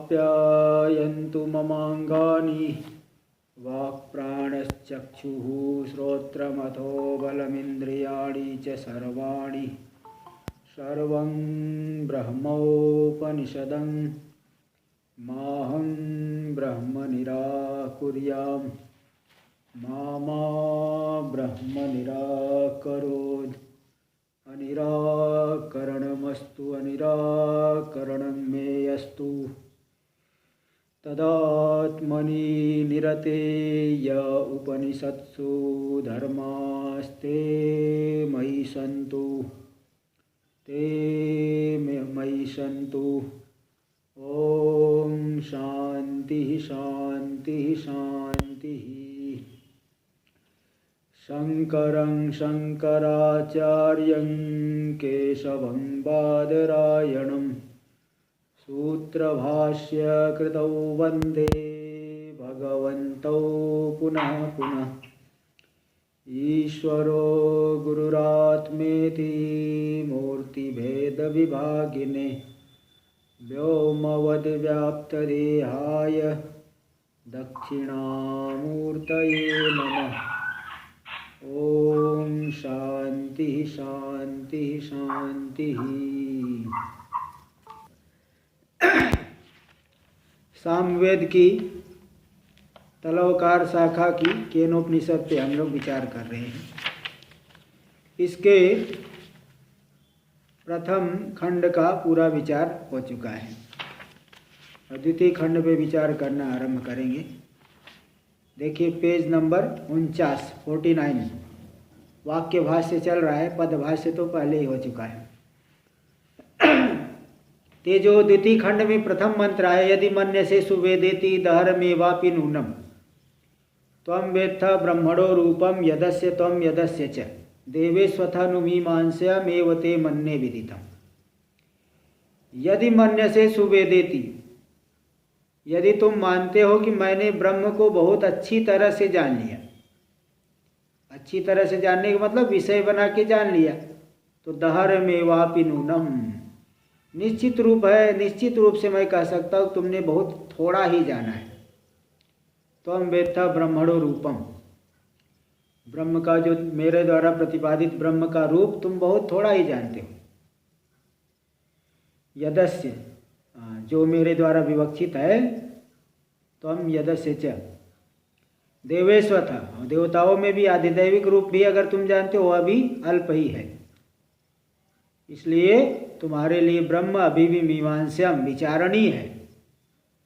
आप्यायन्तु ममाङ्गानि वाक्प्राणश्चक्षुः श्रोत्रमथो बलमिन्द्रियाणि च सर्वाणि सर्वं ब्रह्मोपनिषदं माहं ब्रह्म निराकुर्याम् मा ब्रह्म निराकरोत् अनिराकरणमस्तु अनिराकरणं मे अस्तु तदात्मनि निरते य उपनिषत्सु धर्मास्ते मयि सन्तु ते मयि सन्तु। ओम शांति शांति शांति। शंकरं शंकराचार्यं केशवं बादरायणं सूत्रभाष्यकृतौ वन्दे भगवन्तौ पुनः पुनः। ईश्वरो गुरुरात्मेति मूर्तिभेदविभागिने व्योमवद्व्याप्तदेहाय दक्षिणामूर्तये नमः। ओम शांति शांति शांति। सामवेद की तलवकार शाखा की केनोपनिषद पे हम लोग विचार कर रहे हैं। इसके प्रथम खंड का पूरा विचार हो चुका है और द्वितीय खंड पे विचार करना आरंभ करेंगे। देखिए पेज नंबर 49 वाक्य भाष्य चल रहा है, पद भाष्य तो पहले ही हो चुका है। ते जो द्वितीय खंड में प्रथम मंत्र है, यदि मन्यसे सुवेदेति दहरमेवापि नूनम त्वं वेत्थ ब्रह्मणो रूपम यदस्य त्वं यदस्य च देवेष्वथनुमीमांस्यामेव ते मन्ये विदितम्। यदि मन्यसे सुवेदेति, यदि तुम मानते हो कि मैंने ब्रह्म को बहुत अच्छी तरह से जान लिया, अच्छी तरह से जानने का मतलब विषय बना के जान लिया, तो दहरमेवापि नूनम, निश्चित रूप से मैं कह सकता हूँ तुमने बहुत थोड़ा ही जाना है। त्वं वेत्थ ब्रह्मणो रूपम, ब्रह्म का जो मेरे द्वारा प्रतिपादित ब्रह्म का रूप तुम बहुत थोड़ा ही जानते हो। यदस्य, जो मेरे द्वारा विवक्षित है, त्वं यदस्य च देवेष्वथ, देवताओं में भी आधिदैविक रूप भी अगर तुम जानते हो वह भी अल्प ही है। इसलिए तुम्हारे लिए ब्रह्म अभी भी मीमांस्यम, विचारणीय है।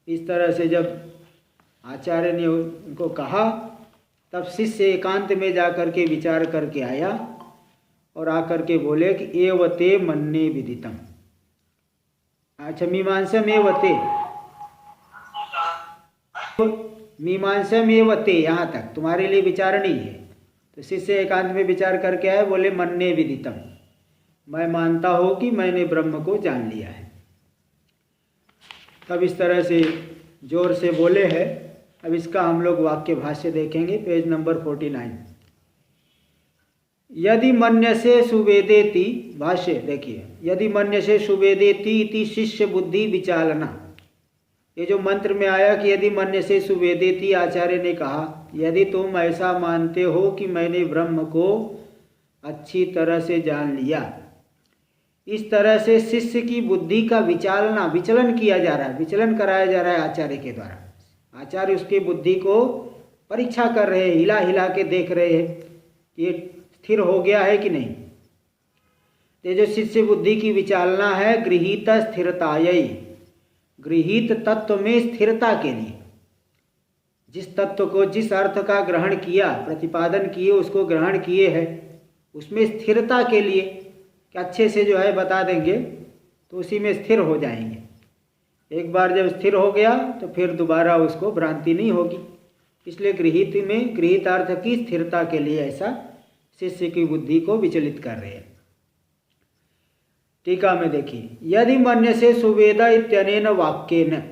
इस तरह से जब आचार्य ने उनको कहा, तब शिष्य एकांत में जाकर के विचार करके आया और आकर के बोले कि एव ते मन्ये विदितम। अच्छा, मीमांसम एव ते, मीमांसम एव ते, यहाँ तक तुम्हारे लिए विचारणीय है। तो शिष्य एकांत में विचार करके आए, बोले मन्ये विदितम, मैं मानता हूँ कि मैंने ब्रह्म को जान लिया है। तब इस तरह से जोर से बोले हैं। अब इसका हम लोग वाक्य भाष्य देखेंगे, पेज नंबर 49। यदि मन्यसे सुवेदेति, भाष्य देखिए, यदि मन्यसे सुवेदेति इति शिष्य बुद्धि विचालना। ये जो मंत्र में आया कि यदि मन्यसे सुवेदेति, आचार्य ने कहा यदि तुम ऐसा मानते हो कि मैंने ब्रह्म को अच्छी तरह से जान लिया, इस तरह से शिष्य की बुद्धि का विचलन किया जा रहा है, विचलन कराया जा रहा है आचार्य के द्वारा। आचार्य उसकी बुद्धि को परीक्षा कर रहे हैं, हिला हिला के देख रहे हैं कि ये स्थिर हो गया है कि नहीं। ये जो शिष्य बुद्धि की विचालना है, गृहीत स्थिरतायै, गृहीत तत्व में स्थिरता के लिए, जिस तत्व को, जिस अर्थ का ग्रहण किया, प्रतिपादन किए, उसको ग्रहण किए हैं, उसमें स्थिरता के लिए कि अच्छे से जो है बता देंगे तो उसी में स्थिर हो जाएंगे। एक बार जब स्थिर हो गया तो फिर दोबारा उसको भ्रांति नहीं होगी। इसलिए गृहीत अर्थ की स्थिरता के लिए ऐसा शिष्य की बुद्धि को विचलित कर रहे हैं। टीका में देखिए, यदि मन्यसे सुवेद इत्यनेन वाक्येन,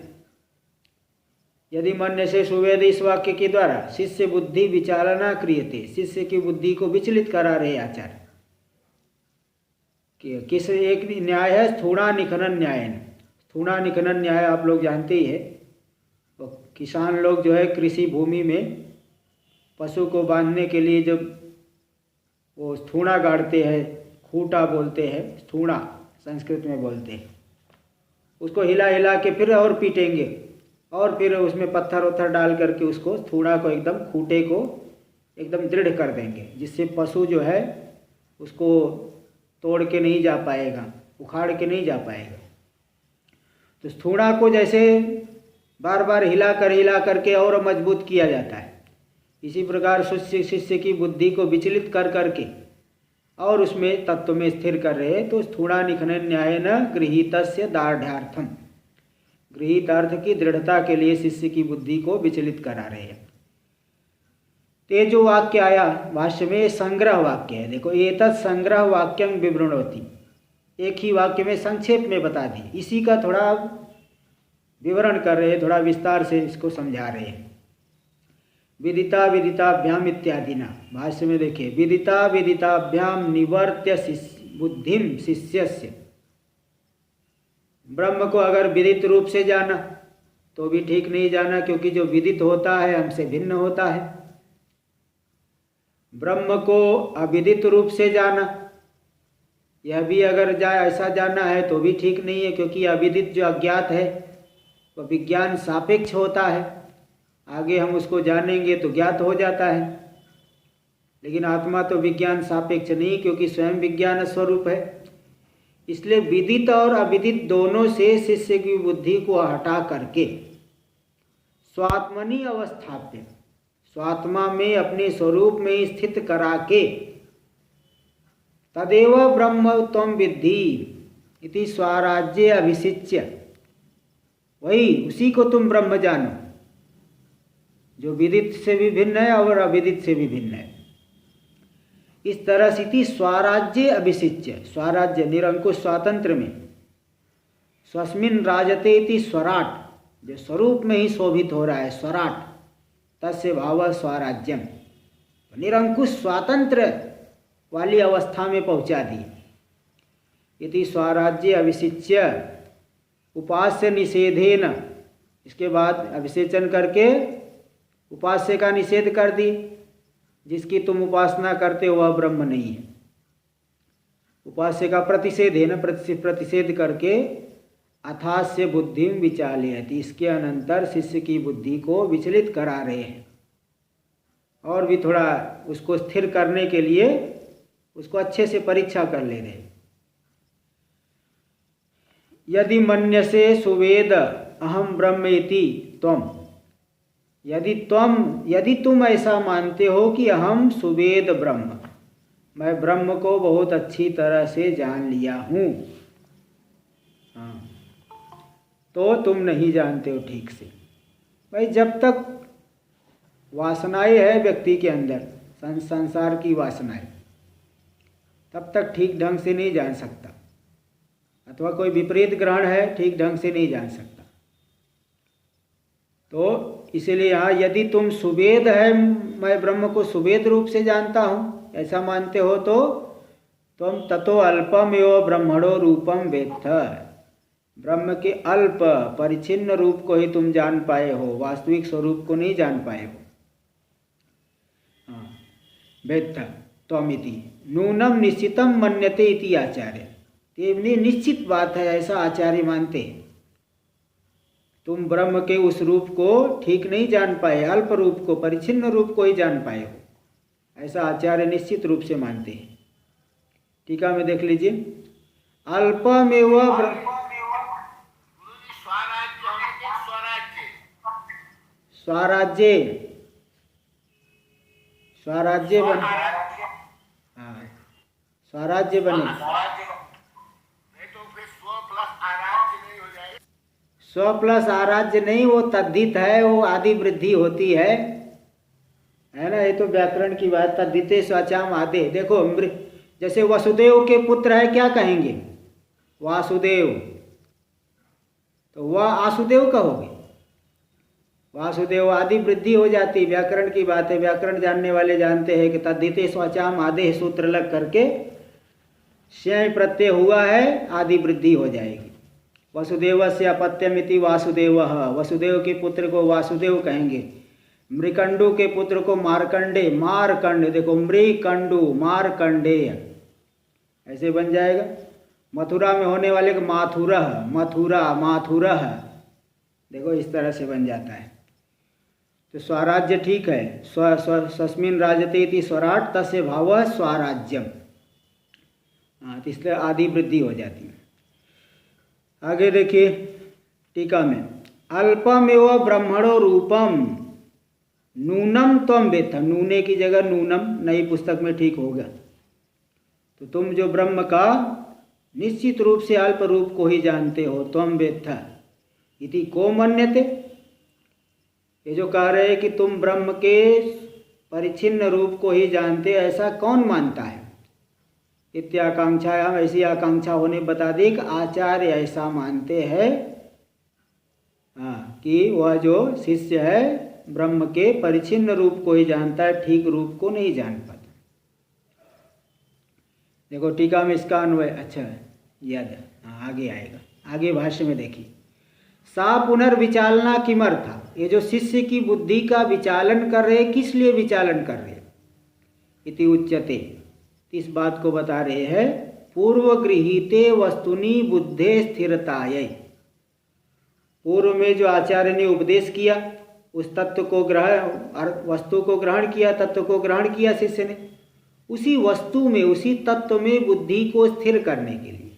यदि मन्यसे सुवेद इस वाक्य के द्वारा शिष्य बुद्धि विचालना क्रियते, शिष्य की बुद्धि को विचलित करा रहे आचार्य। किस एक न्याय है, स्थूणा निखनन न्यायन, स्थूणा निखनन न्याय आप लोग जानते ही है। तो किसान लोग जो है कृषि भूमि में पशु को बांधने के लिए जब वो स्थूणा गाड़ते हैं, खूंटा बोलते हैं, स्थूणा संस्कृत में बोलते हैं, उसको हिला हिला के फिर और पीटेंगे और फिर उसमें पत्थर वत्थर डाल करके उसको स्थूणा को एकदम खूंटे को एकदम दृढ़ कर देंगे, जिससे पशु जो है उसको तोड़ के नहीं जा पाएगा, उखाड़ के नहीं जा पाएगा। तो स्थूणा को जैसे बार बार हिला करके और मजबूत किया जाता है, इसी प्रकार शिष्य की बुद्धि को विचलित कर करके और उसमें तत्व में स्थिर कर रहे हैं। तो स्थूणा निखनन न्यायेन गृहीतस्य दार्ढ्यार्थम, गृहीत अर्थ की दृढ़ता के लिए शिष्य की बुद्धि को विचलित करा रहे हैं। ते जो वाक्य आया भाष्य में संग्रह वाक्य है। देखो, एतत् संग्रह वाक्यं विवृणोति, एक ही वाक्य में संक्षेप में बता दी, इसी का थोड़ा विवरण कर रहे हैं, थोड़ा विस्तार से इसको समझा रहे हैं। विदिता विदिताभ्याम इत्यादि ना, भाष्य में देखिए, विदिता विदिताभ्याम निवर्त्य बुद्धिम शिष्यस्य, ब्रह्म को अगर विदित रूप से जाना तो भी ठीक नहीं जाना, क्योंकि जो विदित होता है हमसे भिन्न होता है। ब्रह्म को अविदित रूप से जाना, यह भी अगर ऐसा जाना है तो भी ठीक नहीं है, क्योंकि अविदित जो अज्ञात है वह विज्ञान सापेक्ष होता है, आगे हम उसको जानेंगे तो ज्ञात हो जाता है। लेकिन आत्मा तो विज्ञान सापेक्ष नहीं, क्योंकि स्वयं विज्ञान स्वरूप है। इसलिए विदित और अविदित दोनों से शिष्य की बुद्धि को हटा करके स्वात्मनि अवस्थाप्य, स्वात्मा में अपने स्वरूप में स्थित करा के, तदेव ब्रह्म त्वं विद्धि इति स्वराज्ये अभिषिच्य, वही उसी को तुम ब्रह्म जानो जो विदित से भी भिन्न है और अविदित से भी भिन्न है। इस तरह से इति स्वराज्ये अभिषिच्य, स्वराज्य निरंकुश स्वातंत्र में, स्वस्मिन् राजते इति स्वराट, जो स्वरूप में ही शोभित हो रहा है, स्वराट तस्य भाव स्वराज्यम, निरंकुश स्वातंत्र वाली अवस्था में पहुंचा दी। इति स्वराज्ये अभिषिच्य उपास्य निषेधेन, इसके बाद अभिषेचन करके उपास्य का निषेध कर दी, जिसकी तुम उपासना करते हो वह ब्रह्म नहीं है। उपास्य का प्रतिषेध है ना, प्रतिषेध करके अथास्य बुद्धिम विचालयति, इसके अनंतर शिष्य की बुद्धि को विचलित करा रहे हैं और भी थोड़ा उसको स्थिर करने के लिए उसको अच्छे से परीक्षा कर ले रहे हैं। यदि मन्यसे सुवेद अहम ब्रह्म इति त्वम, यदि तुम ऐसा मानते हो कि अहम सुवेद ब्रह्म, मैं ब्रह्म को बहुत अच्छी तरह से जान लिया हूँ, हाँ, तो तुम नहीं जानते हो ठीक से। भाई जब तक वासनाएं है व्यक्ति के अंदर, संसार की वासनाएं, तब तक ठीक ढंग से नहीं जान सकता, अथवा कोई विपरीत ग्रहण है ठीक ढंग से नहीं जान सकता। तो इसलिए यहाँ यदि तुम सुवेद है, मैं ब्रह्म को सुवेद रूप से जानता हूँ, ऐसा मानते हो तो तुम ततो अल्पम एव ब्रह्मणो रूपम वेत्थ, ब्रह्म के अल्प परिच्छिन्न रूप को ही तुम जान पाए हो, वास्तविक स्वरूप को नहीं जान पाए हो। वेत्थ त्वमिति नूनम निश्चितम मन्यते इति आचार्य, ये निश्चित बात है, ऐसा आचार्य मानते हैं। तुम ब्रह्म के उस रूप को ठीक नहीं जान पाए, अल्प रूप को, परिच्छिन्न रूप को ही जान पाए हो, ऐसा आचार्य निश्चित रूप से मानते हैं। टीका में देख लीजिए, अल्पमेव स्वराज्य, स्वराज्य बने, हाँ स्वराज्य बने, स्व प्लस आराज्य नहीं, वो तद्धित है, वो आदि वृद्धि होती है ना। ये तो व्याकरण की बात, तद्धिते स्वचाम आदे। देखो जैसे वसुदेव के पुत्र है, क्या कहेंगे? वासुदेव, तो वह आसुदेव कहोगे, वासुदेव आदि वृद्धि हो जाती, व्याकरण की बात है। व्याकरण जानने वाले जानते हैं कि तद्धिते स्वचाम आदे सूत्र लग करके श्यय प्रत्यय हुआ है, आदि वृद्धि हो जाएगी। वसुदेवस्य अपत्यमिति वासुदेवः, वसुदेव के पुत्र को वासुदेव कहेंगे। मृकंडू के पुत्र को मारकंडे, मारकंड, देखो मृकंडू मारकंडेय ऐसे बन जाएगा। मथुरा में होने वाले को माथुरः, मथुरा माथुरः, देखो इस तरह से बन जाता है। तो स्वराज्य ठीक है, स्वस्मिन् राजते इति स्वराट तस्य भावः स्वराज्यम, हाँ, तो इसलिए आदि वृद्धि हो जाती है। आगे देखिए टीका में, अल्पमेव ब्रह्मणो रूपम नूनम त्वम वेत्थ, नूने की जगह नूनम नई पुस्तक में ठीक होगा। तो तुम जो ब्रह्म का निश्चित रूप से अल्प रूप को ही जानते हो, त्वम वेत्थ इति को मन्यते, ये जो कह रहे हैं कि तुम ब्रह्म के परिच्छिन्न रूप को ही जानते, ऐसा कौन मानता है। इत्याकांक्षा, हम ऐसी आकांक्षा होने बता दी कि आचार्य ऐसा मानते हैं, हाँ, कि वह जो शिष्य है ब्रह्म के परिच्छिन्न रूप को ही जानता है, ठीक रूप को नहीं जान पाता। देखो टीका में इसका अन्वय अच्छा है, याद है, हाँ, आगे आएगा। आगे भाष्य में देखिए, सा पुनर्विचालना किमर्था, ये जो शिष्य की बुद्धि का विचालन कर रहे, किस लिए विचालन कर रहे, इति उच्यते, इस बात को बता रहे हैं। पूर्व गृहीते वस्तुनि बुद्धे स्थिरतायै, पूर्व में जो आचार्य ने उपदेश किया उस तत्व को ग्रहण, वस्तु को ग्रहण किया, तत्व को ग्रहण किया शिष्य ने, उसी वस्तु में, उसी तत्व में बुद्धि को स्थिर करने के लिए।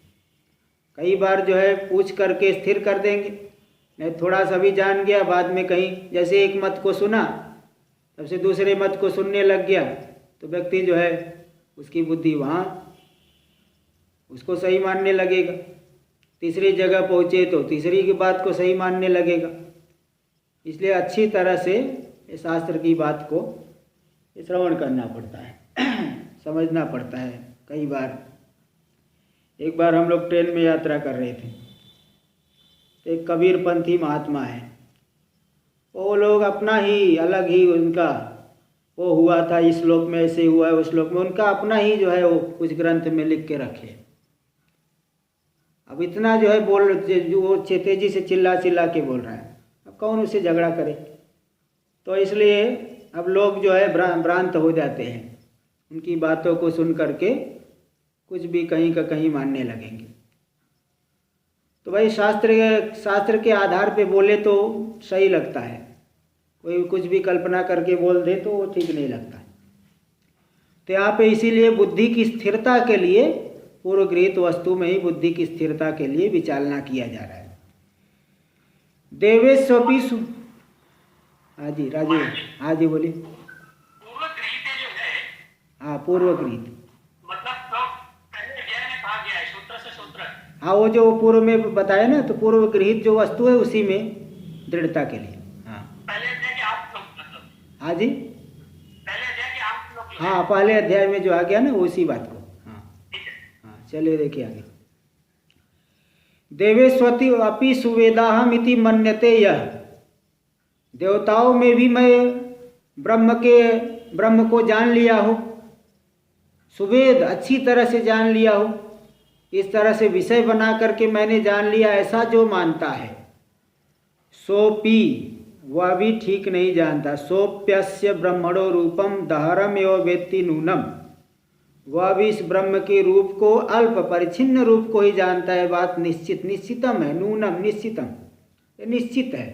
कई बार जो है पूछ करके स्थिर कर देंगे, नहीं थोड़ा सा भी जान गया, बाद में कहीं जैसे एक मत को सुना तब से दूसरे मत को सुनने लग गया, तो व्यक्ति जो है उसकी बुद्धि वहाँ उसको सही मानने लगेगा। तीसरी जगह पहुँचे तो तीसरी की बात को सही मानने लगेगा। इसलिए अच्छी तरह से इस शास्त्र की बात को श्रवण करना पड़ता है, समझना पड़ता है। कई बार, एक बार हम लोग ट्रेन में यात्रा कर रहे थे, एक कबीरपंथी महात्मा है, वो लोग अपना ही अलग ही उनका वो हुआ था, इस श्लोक में ऐसे हुआ है, उस श्लोक में उनका अपना ही जो है वो कुछ ग्रंथ में लिख के रखे। अब इतना जो है बोल, जो वो तेजी से चिल्ला चिल्ला के बोल रहा है, अब कौन उससे झगड़ा करे। तो इसलिए अब लोग जो है भ्रांत हो जाते हैं, उनकी बातों को सुन करके कुछ भी कहीं का कहीं मानने लगेंगे। तो भाई शास्त्र के आधार पे बोले तो सही लगता है, कोई कुछ भी कल्पना करके बोल दे तो वो ठीक नहीं लगता। तो यहाँ पे इसीलिए बुद्धि की स्थिरता के लिए, पूर्व गृहीत वस्तु में ही बुद्धि की स्थिरता के लिए विचालना किया जा रहा है। देवेश्वपी हाँ जी राजीव, हाँ जी बोलिए। पूर्व गृहीत जो है, हाँ पूर्व गृहीत मतलब तो पहले अध्याय में कहा गया है सूत्र से सूत्र, हाँ वो जो पूर्व में बताया ना, तो पूर्व गृहीत जो वस्तु है उसी में दृढ़ता के लिए। हाँ पहले अध्याय के आप लोग, मतलब हाँ जी, पहले अध्याय के आप लोग, हाँ पहले अध्याय में जो आ गया ना उसी बात को। हाँ ठीक है। हाँ चलिए देखिए आगे। देवेश्वती अपि सुवेदाहम इति मन्यते, यह देवताओं में भी मैं ब्रह्म को जान लिया हूँ, सुवेद अच्छी तरह से जान लिया हूँ, इस तरह से विषय बना करके मैंने जान लिया, ऐसा जो मानता है। सोपी, वह भी ठीक नहीं जानता। सोप्यस्य ब्रह्मणो रूपम दहरम एवं वेत्ति नूनम, वह भी इस ब्रह्म के रूप को अल्प परिच्छिन्न रूप को ही जानता है। बात निश्चित, निश्चितम है, नूनम निश्चितम, ये निश्चित है,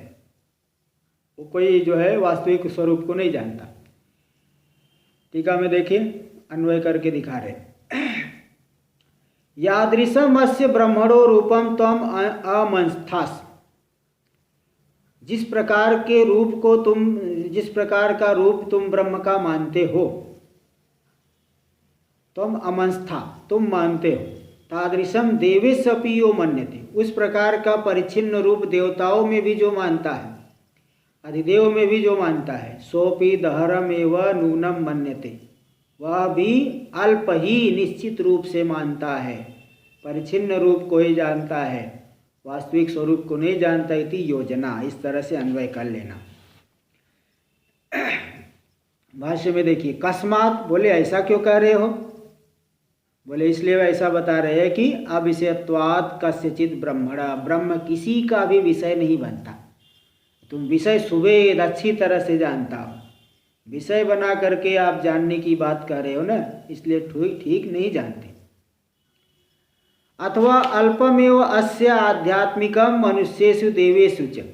वो कोई जो है वास्तविक स्वरूप को नहीं जानता। टीका में देखिए अन्वय करके दिखा रहे। यादृशम अस्य ब्रह्मणो रूपम त्वम अमंस्थास, जिस प्रकार के रूप को जिस प्रकार का रूप तुम ब्रह्म का मानते हो, तुम अमंस्था तुम मानते हो, तादृशम देवेश अपि यो मन्यते, उस प्रकार का परिच्छिन्न रूप देवताओं में भी जो मानता है, अधिदेव में भी जो मानता है, सोपि दहरम एवं नूनम मन्यते, वह भी अल्प ही निश्चित रूप से मानता है, परिच्छिन्न रूप को ही जानता है, वास्तविक स्वरूप को नहीं जानता। इति योजना, इस तरह से अन्वय कर लेना। भाष्य में देखिए, कस्मात बोले ऐसा क्यों कह रहे हो, बोले इसलिए ऐसा बता रहे हैं कि अविषयत्वात् कस्यचित् ब्रह्मणा, ब्रह्म किसी का भी विषय नहीं बनता। तुम विषय सुवेद अच्छी तरह से जानता हो, विषय बना करके आप जानने की बात कर रहे हो ना, इसलिए ठीक नहीं जानते। अथवा अल्पमेव अस्य आध्यात्मिकम मनुष्येषु देवेषु च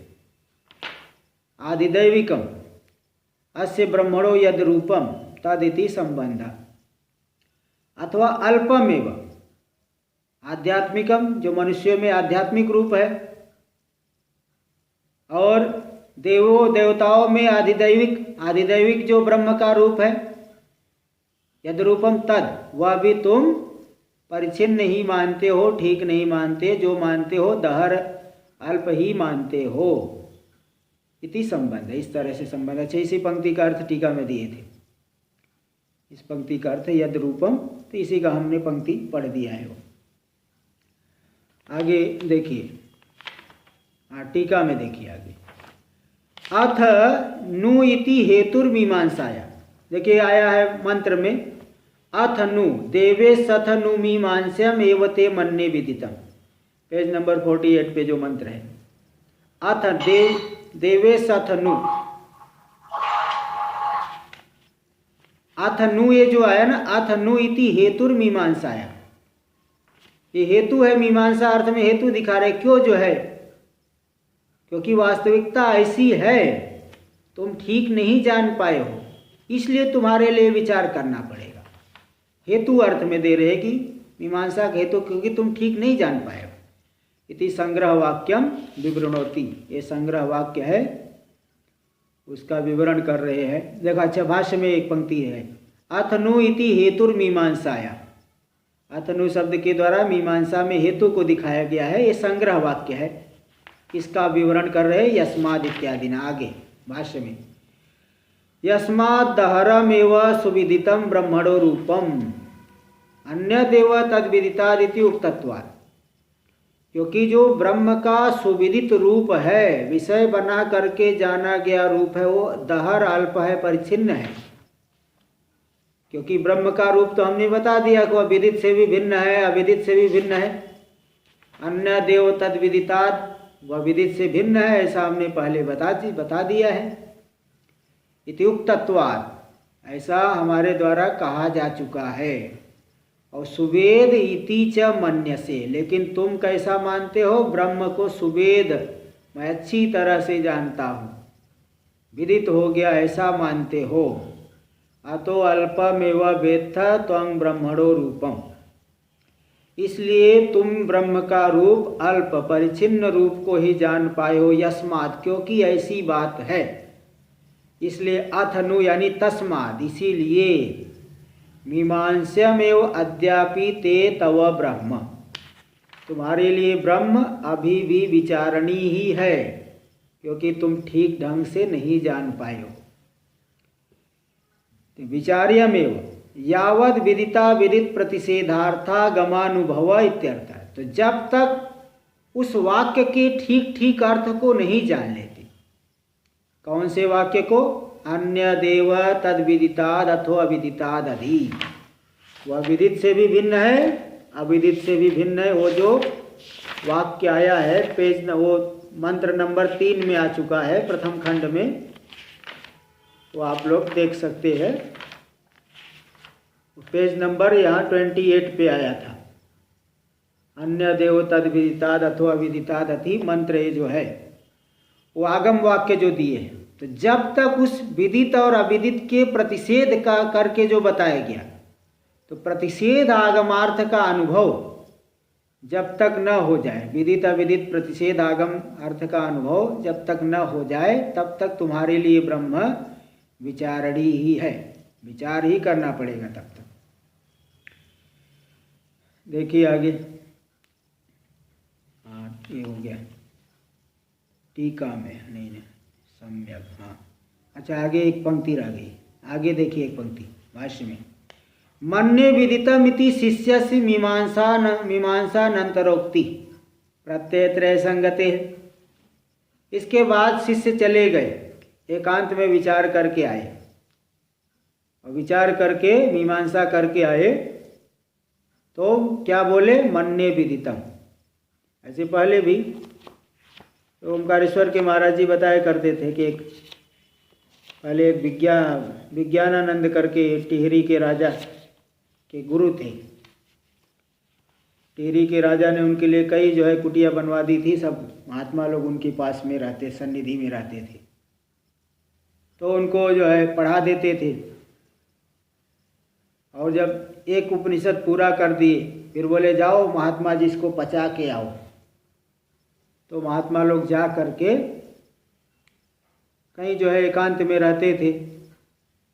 आदिदैविकम अस्य ब्रह्मणो यद रूपम तदिति संबंध। अथवा अल्पमेव, आध्यात्मिकम जो मनुष्यों में आध्यात्मिक रूप है, और देवताओं में आदिदैविक जो ब्रह्म का रूप है, यद रूपम तद, वह भी तुम परिच्छिन्न ही मानते हो, ठीक नहीं मानते, जो मानते हो दहर अल्प ही मानते हो। इति संबंध, इस तरह से संबंध। अच्छा, इसी पंक्ति का अर्थ टीका में दिए थे। इस पंक्ति का अर्थ यद रूपम, तो इसी का हमने पंक्ति पढ़ दिया है। वो आगे देखिए, टीका में देखिए आगे। अथ नु इति हेतुर्मीमांसाया, देखिए आया है मंत्र में, अथ नु देवे सथ नु मीमांस्यम एवते मन्ने विदितम, पेज नंबर 48 पे जो मंत्र है। अथ देवे सथ नु, अथ नु ये जो आया ना, अथ नु इति हेतुर्मीमांसाया, ये हेतु है, मीमांसा अर्थ में हेतु दिखा रहे। क्यों जो है, क्योंकि वास्तविकता ऐसी है, तुम ठीक नहीं जान पाए हो, इसलिए तुम्हारे लिए विचार करना पड़ेगा। हेतु अर्थ में दे रहे कि मीमांसा का हेतु, क्योंकि तुम ठीक नहीं जान पाए हो। इति संग्रह वाक्यम विवृणोति, ये संग्रह वाक्य है, उसका विवरण कर रहे हैं। देखो, अच्छा, भाष्य में एक पंक्ति है, अथनु इति हेतुर्मीमांसाया, अथनु शब्द के द्वारा मीमांसा में हेतु को दिखाया गया है, ये संग्रह वाक्य है, इसका विवरण कर रहे हैं यस्माद इत्यादि ना। आगे भाष्य में, यस्माद दहरमेव सुविदितम ब्रह्मणो रूपम अन्य देव तद्विदितादिति उक्तत्वात्, क्योंकि जो ब्रह्म का सुविदित रूप है, विषय बना करके जाना गया रूप है, वो दहर अल्प है, परिच्छिन्न है। क्योंकि ब्रह्म का रूप तो हमने बता दिया कि वह विदित से भी भिन्न है, अविदित से भी भिन्न है। अन्य देव तद्विदितात्, वह विदित से भिन्न है, ऐसा हमने पहले बता दिया है। इति उक्तत्वात्, ऐसा हमारे द्वारा कहा जा चुका है। और सुवेद इति च मन्यसे, लेकिन तुम कैसा मानते हो, ब्रह्म को सुवेद, मैं अच्छी तरह से जानता हूँ, विदित हो गया, ऐसा मानते हो। अतो अल्पमेव वेत्थ त्वं ब्रह्मणो रूपम, इसलिए तुम ब्रह्म का रूप अल्प परिच्छिन्न रूप को ही जान पाए हो। यस्मात्, क्योंकि ऐसी बात है, इसलिए अथनु यानी तस्माद, इसीलिए मीमांस्यमेव अद्यापि ते तव ब्रह्म, तुम्हारे लिए ब्रह्म अभी भी विचारणी ही है, क्योंकि तुम ठीक ढंग से नहीं जान पाए हो। तो विचार्यमेव यावद विदिता विदित प्रतिषेधार्था गमानुभव इत्यर्थ है। तो जब तक उस वाक्य के ठीक ठीक अर्थ को नहीं जान लेते, कौन से वाक्य को, अन्य देव तद विदिताद अथो अविदिताद अधि, वह विदित से भी भिन्न है, अविदित से भी भिन्न है। वो जो वाक्य आया है पेज वो मंत्र नंबर 3 में आ चुका है, प्रथम खंड में, वो आप लोग देख सकते हैं। पेज नंबर यहाँ 28 पे आया था। अन्य देव तद विदिताद अथो अविदिताद अधि मंत्र ये जो है, वो आगम वाक्य जो दिए हैं। तो जब तक उस विदित और अविदित के प्रतिषेध का करके जो बताया गया, तो प्रतिषेध आगमार्थ का अनुभव जब तक न हो जाए, विदित अविदित प्रतिषेध आगम अर्थ का अनुभव जब तक न हो जाए, तब तक तुम्हारे लिए ब्रह्म विचारणी ही है, विचार ही करना पड़ेगा तब तक। देखिए आगे, हाँ ये हो गया टीका में, नहीं सम्यक, हाँ। अच्छा, आगे एक पंक्ति रह गई, आगे देखिए एक पंक्ति भाष्य में, मन्ये विदितमिति शिष्यस्य मीमांसानंतरोक्ति प्रत्ययत्रय संगते। इसके बाद शिष्य चले गए, एकांत में विचार करके आए, और विचार करके मीमांसा करके आए, तो क्या बोले, मन्ये विदितम। ऐसे पहले भी तो ओमकारेश्वर के महाराज जी बताया करते थे कि पहले एक विज्ञानानंद करके टिहरी के राजा के गुरु थे। टिहरी के राजा ने उनके लिए कई जो है कुटिया बनवा दी थी। सब महात्मा लोग उनके पास में रहते, सन्निधि में रहते थे, तो उनको जो है पढ़ा देते थे। और जब एक उपनिषद पूरा कर दिए, फिर बोले जाओ महात्मा जी इसको पचा के आओ। तो महात्मा लोग जा करके कहीं जो है एकांत में रहते थे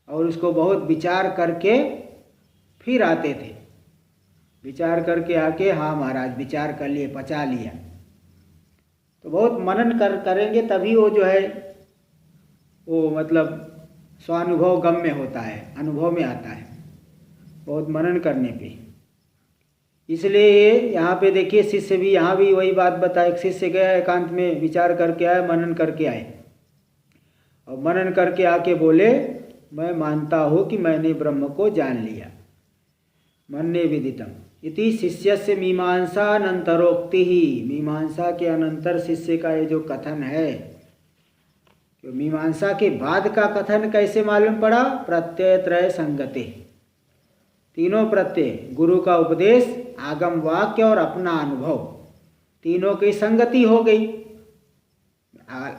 और उसको बहुत विचार करके फिर आते थे। विचार करके आके, हाँ महाराज विचार कर लिए, पचा लिया। तो बहुत मनन करेंगे तभी वो जो है वो मतलब स्वानुभव गम्य होता है, अनुभव में आता है, बहुत मनन करने पे। इसलिए यहाँ पे देखिए शिष्य भी, यहाँ भी वही बात बताए। शिष्य गया एकांत में, विचार करके आए, मनन करके आए, और मनन करके आके बोले मैं मानता हूँ कि मैंने ब्रह्म को जान लिया। मन्ये विदितम इति शिष्यस्य मीमांसानंतरोक्ति ही। मीमांसा के अनंतर शिष्य का ये जो कथन है, तो मीमांसा के बाद का कथन कैसे मालूम पड़ा? प्रत्यय त्रय संगते, तीनों प्रत्यय, गुरु का उपदेश, आगम वाक्य और अपना अनुभव, तीनों की संगति हो गई।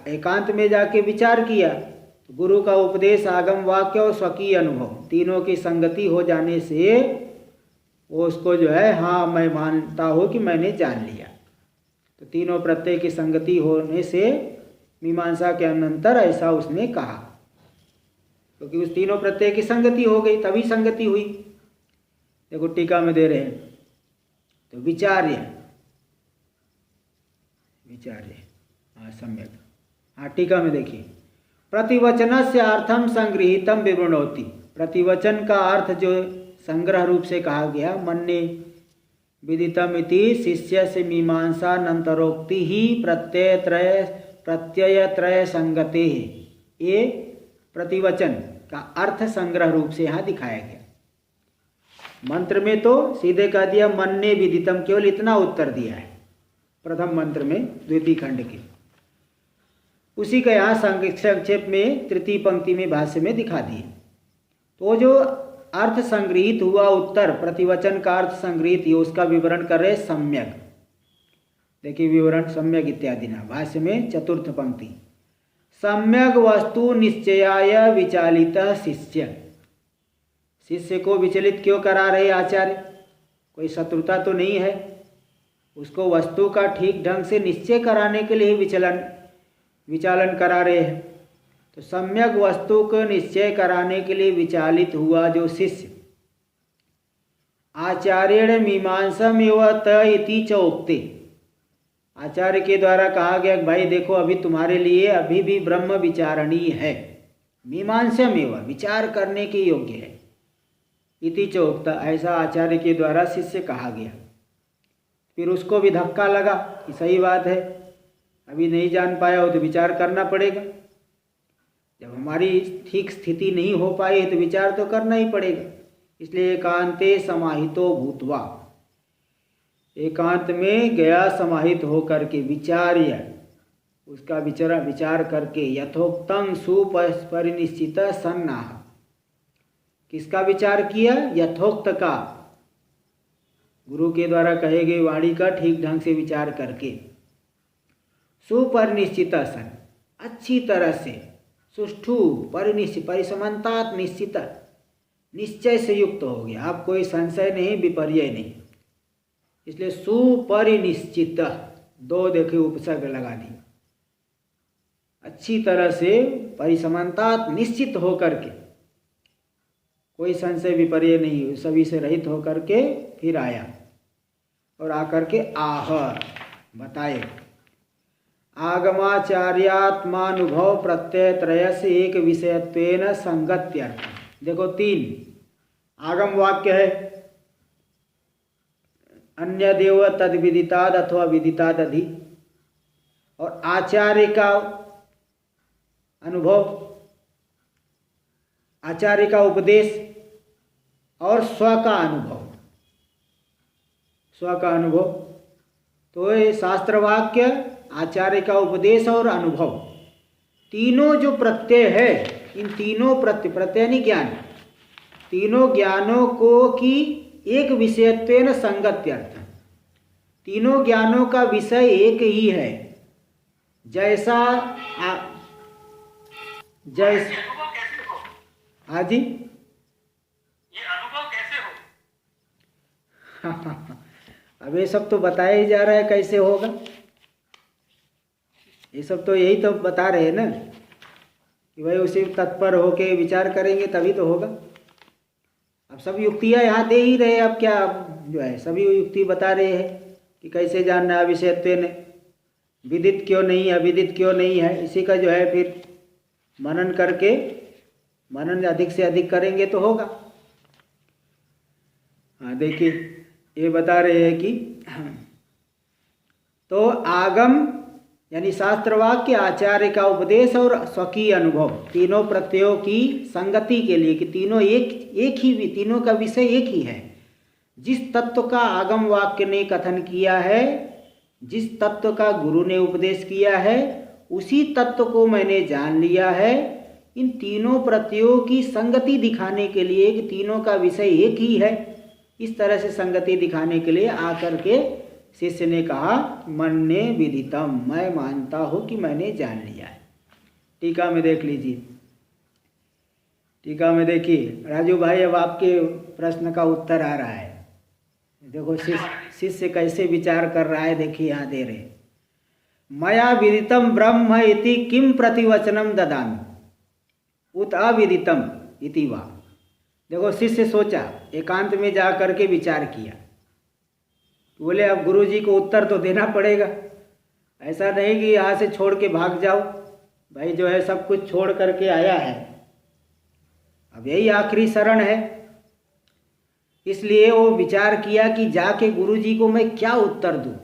एकांत में जाके विचार किया, तो गुरु का उपदेश, आगम वाक्य और स्वकीय अनुभव, तीनों की संगति हो जाने से वो उसको जो है, हाँ मैं मानता हूँ कि मैंने जान लिया। तो तीनों प्रत्यय की संगति होने से मीमांसा के अनंतर ऐसा उसने कहा, क्योंकि उस तीनों प्रत्यय की संगति हो गई, तभी संगति हुई। देखो टीका में दे रहे हैं, तो विचार्य, हाँ सम्यक, हाँ टीका में देखिए, प्रतिवचनस्य अर्थम संगृहीतम विवृणोति। प्रतिवचन का अर्थ जो संग्रह रूप से कहा गया, मन्ये विदितम इति शिष्यस्य मीमांसानंतरोक्ति ही प्रत्यय त्रय संगते। ये प्रतिवचन का अर्थ संग्रह रूप से यहाँ दिखाया गया। मंत्र में तो सीधे कह दिया मन्ये विदितम, केवल इतना उत्तर दिया है प्रथम मंत्र में द्वितीय खंड के। उसी का यहाँ संक्षेप में तृतीय पंक्ति में भाष्य में दिखा दिए। तो जो अर्थ संग्रहित हुआ उत्तर, प्रतिवचन का अर्थ संग्रहित, ये उसका विवरण कर रहे सम्यक। देखिए विवरण सम्यक इत्यादि ना, भाष्य में चतुर्थ पंक्ति, सम्यक वस्तु निश्चयाय विचालित शिष्य। शिष्य को विचलित क्यों करा रहे आचार्य? कोई शत्रुता तो नहीं है, उसको वस्तु का ठीक ढंग से निश्चय कराने के लिए विचालन करा रहे हैं। तो सम्यक वस्तु को निश्चय कराने के लिए विचालित हुआ जो शिष्य, आचार्येण मीमांसम एव त इति च उक्ते। आचार्य के द्वारा कहा गया कि भाई देखो अभी तुम्हारे लिए अभी भी ब्रह्म विचारणीय है, मीमांसम एव विचार करने के योग्य है, इति च उक्ता, ऐसा आचार्य के द्वारा शिष्य कहा गया। फिर उसको भी धक्का लगा कि सही बात है, अभी नहीं जान पाया हो तो विचार करना पड़ेगा। जब हमारी ठीक स्थिति नहीं हो पाई तो विचार तो करना ही पड़ेगा। इसलिए एकांते समाहितो भूतवा, एकांत में गया समाहित होकर के विचार्य, उसका विचार करके यथोक्तं सुपरिनिश्चित सन्नाह। किसका विचार किया? यथोक्त का, गुरु के द्वारा कहे गए वाणी का ठीक ढंग से विचार करके, सुपरिनिश्चित सन, अच्छी तरह से, सुष्ठु परिनिश्चित, परिसमन्तात निश्चित, निश्चय से युक्त हो गया। आप कोई संशय नहीं, विपर्यय नहीं। इसलिए सुपरिनिश्चित, दो देखे उपसर्ग लगा दी, अच्छी तरह से परिसमन्तात निश्चित होकर के, कोई संशय विपर्य नहीं, सभी से रहित होकर के फिर आया और आकर के आह बताए, आगमाचार्यात्मानुभव प्रत्यय त्रय से एक विषयत्वेन संगत्यर्थ। देखो तीन आगम वाक्य है, अन्य देव तद विदिताद अथवा विदिताद अधि, और आचार्य का अनुभव, आचार्य का उपदेश और स्व का अनुभव। स्व का अनुभव। तो ये शास्त्र वाक्य, आचार्य का उपदेश और अनुभव, तीनों जो प्रत्यय है, इन तीनों प्रत्यय यानी ज्ञान, तीनों ज्ञानों को की एक विषयत्वेन संगत्यर्थ, तीनों ज्ञानों का विषय एक ही है। जैसा ये अनुभव कैसे हो? हाँ जी, ये अनुभव कैसे हो? अब ये सब तो बताया ही जा रहा है कैसे होगा। ये सब तो यही तो बता रहे हैं ना कि भाई उसी तत्पर होके विचार करेंगे तभी तो होगा। अब सब युक्तियाँ यहाँ दे ही रहे हैं। अब क्या, अब जो है सभी युक्ति बता रहे हैं कि कैसे जानना है विषयत्वेन, विदित क्यों नहीं है, अविदित क्यों नहीं है। इसी का जो है फिर मनन करके, मनन अधिक से अधिक करेंगे तो होगा। हाँ देखिए, ये बता रहे हैं कि तो आगम यानी शास्त्र वाक्य, आचार्य का उपदेश और स्वकीय अनुभव, तीनों प्रत्ययों की संगति के लिए कि तीनों एक ही, तीनों का विषय एक ही है। जिस तत्व का आगम वाक्य ने कथन किया है, जिस तत्व का गुरु ने उपदेश किया है, उसी तत्व को मैंने जान लिया है। इन तीनों प्रत्ययों की संगति दिखाने के लिए कि तीनों का विषय एक ही है, इस तरह से संगति दिखाने के लिए आकर के शिष्य ने कहा मन्ये विदितम, मैं मानता हूँ कि मैंने जान लिया है। टीका में देख लीजिए, टीका में देखिए राजू भाई, अब आपके प्रश्न का उत्तर आ रहा है। देखो शिष्य कैसे विचार कर रहा है, देखिए यहाँ दे रहे, मया विदितम ब्रह्म इति किम प्रतिवचनम ददामि उत अविदितम इति वा। देखो शिष्य सोचा, एकांत में जा कर के विचार किया, बोले अब गुरु जी को उत्तर तो देना पड़ेगा। ऐसा नहीं कि यहाँ से छोड़ के भाग जाओ, भाई जो है सब कुछ छोड़ करके आया है, अब यही आखिरी शरण है। इसलिए वो विचार किया कि जाके गुरु जी को मैं क्या उत्तर दूँ।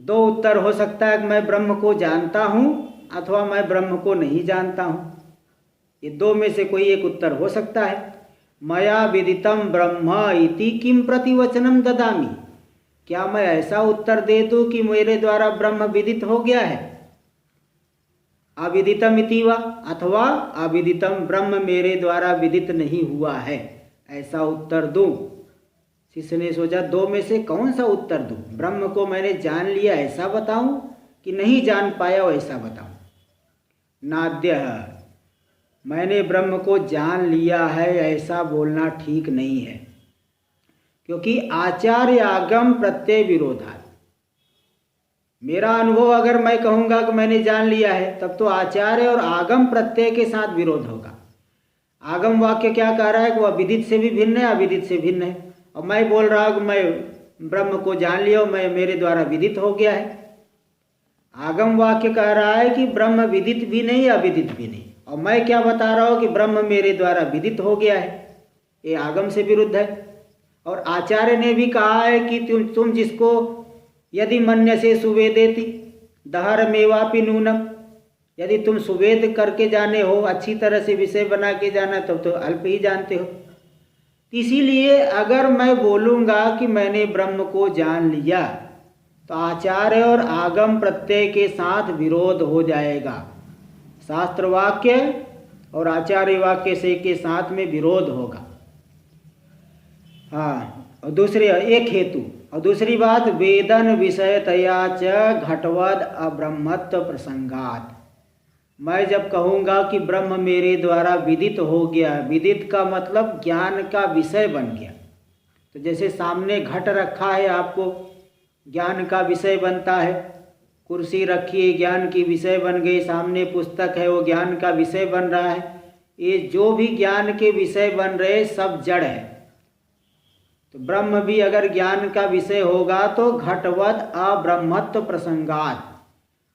दो उत्तर हो सकता है कि मैं ब्रह्म को जानता हूँ अथवा मैं ब्रह्म को नहीं जानता हूँ, ये दो में से कोई एक उत्तर हो सकता है। मया विदितम ब्रह्म इति किम प्रतिवचनम ददामि, क्या मैं ऐसा उत्तर दे दूं कि मेरे द्वारा ब्रह्म विदित हो गया है, अविदितम इति वा, अथवा अविदितम ब्रह्म मेरे द्वारा विदित नहीं हुआ है, ऐसा उत्तर दूं। शिष्य ने सोचा दो में से कौन सा उत्तर दूं, ब्रह्म को मैंने जान लिया ऐसा बताऊं कि नहीं जान पाया वैसा बताऊं। नाद्यः, मैंने ब्रह्म को जान लिया है ऐसा बोलना ठीक नहीं है, क्योंकि आचार्य आगम प्रत्यय विरोधात्। मेरा अनुभव अगर मैं कहूँगा कि मैंने जान लिया है, तब तो आचार्य और आगम प्रत्यय के साथ विरोध होगा। आगम वाक्य क्या कह रहा है कि वह विदित से भी भिन्न है, अविदित से भिन्न है, और मैं बोल रहा हूँ कि मैं ब्रह्म को जान लिया, मैं मेरे द्वारा विदित हो गया है। आगम वाक्य कह रहा है कि ब्रह्म विदित भी नहीं, अविदित भी नहीं, और मैं क्या बता रहा हूँ कि ब्रह्म मेरे द्वारा विदित हो गया है, ये आगम से विरुद्ध है। और आचार्य ने भी कहा है कि तुम जिसको यदि मन्यसे सुवेदेति दहरमेवापि नूनम, यदि तुम सुवेद करके जाने हो, अच्छी तरह से विषय बना के जाना, तब तो अल्प ही जानते हो। इसीलिए अगर मैं बोलूँगा कि मैंने ब्रह्म को जान लिया, तो आचार्य और आगम प्रत्यय के साथ विरोध हो जाएगा। शास्त्र वाक्य और आचार्य वाक्य से के साथ में विरोध होगा। हाँ, और दूसरे एक हेतु, और दूसरी बात वेदन विषयतया च घटवद अब्रह्मत्व प्रसंगात। मैं जब कहूँगा कि ब्रह्म मेरे द्वारा विदित हो गया, विदित का मतलब ज्ञान का विषय बन गया, तो जैसे सामने घट रखा है, आपको ज्ञान का विषय बनता है, कुर्सी रखी है ज्ञान की विषय बन गई, सामने पुस्तक है वो ज्ञान का विषय बन रहा है। ये जो भी ज्ञान के विषय बन रहे सब जड़ है। तो ब्रह्म भी अगर ज्ञान का विषय होगा तो घटवद अब्रह्मत्व प्रसंगात,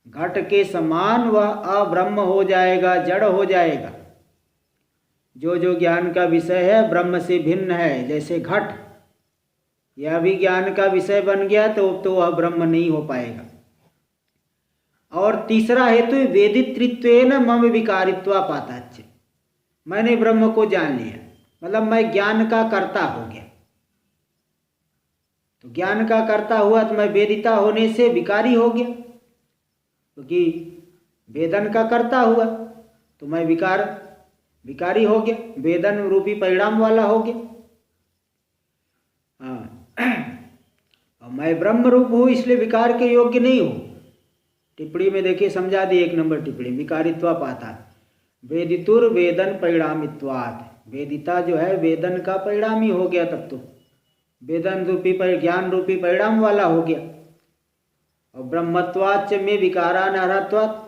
घट के समान वह अब्रह्म हो जाएगा, जड़ हो जाएगा। जो जो ज्ञान का विषय है ब्रह्म से भिन्न है, जैसे घट, यह भी ज्ञान का विषय बन गया तो वह ब्रह्म नहीं हो पाएगा। और तीसरा हेतु वेदित्रित्वेन मम विकारित्वा पाताच्च, मैंने ब्रह्म को जान लिया, मतलब मैं ज्ञान का कर्ता हो गया। तो ज्ञान का करता हुआ तो मैं वेदिता होने से विकारी हो गया, क्योंकि वेदन का करता हुआ तो मैं विकारी हो गया, वेदन रूपी परिणाम वाला हो गया। हाँ, और मैं ब्रह्म रूप हूँ इसलिए विकार के योग्य नहीं हूँ। टिप्पणी में देखिए समझा दी 1 नंबर टिप्पणी, विकारित्वा पाता है। वेदितुर वेदन परिणामित्वात्, वेदिता जो है वेदन का परिणाम ही हो गया, तब तो वेदन रूपी ज्ञान रूपी परिणाम वाला हो गया। और ब्रह्मत्वाच्च में विकारानर्हत्वात्,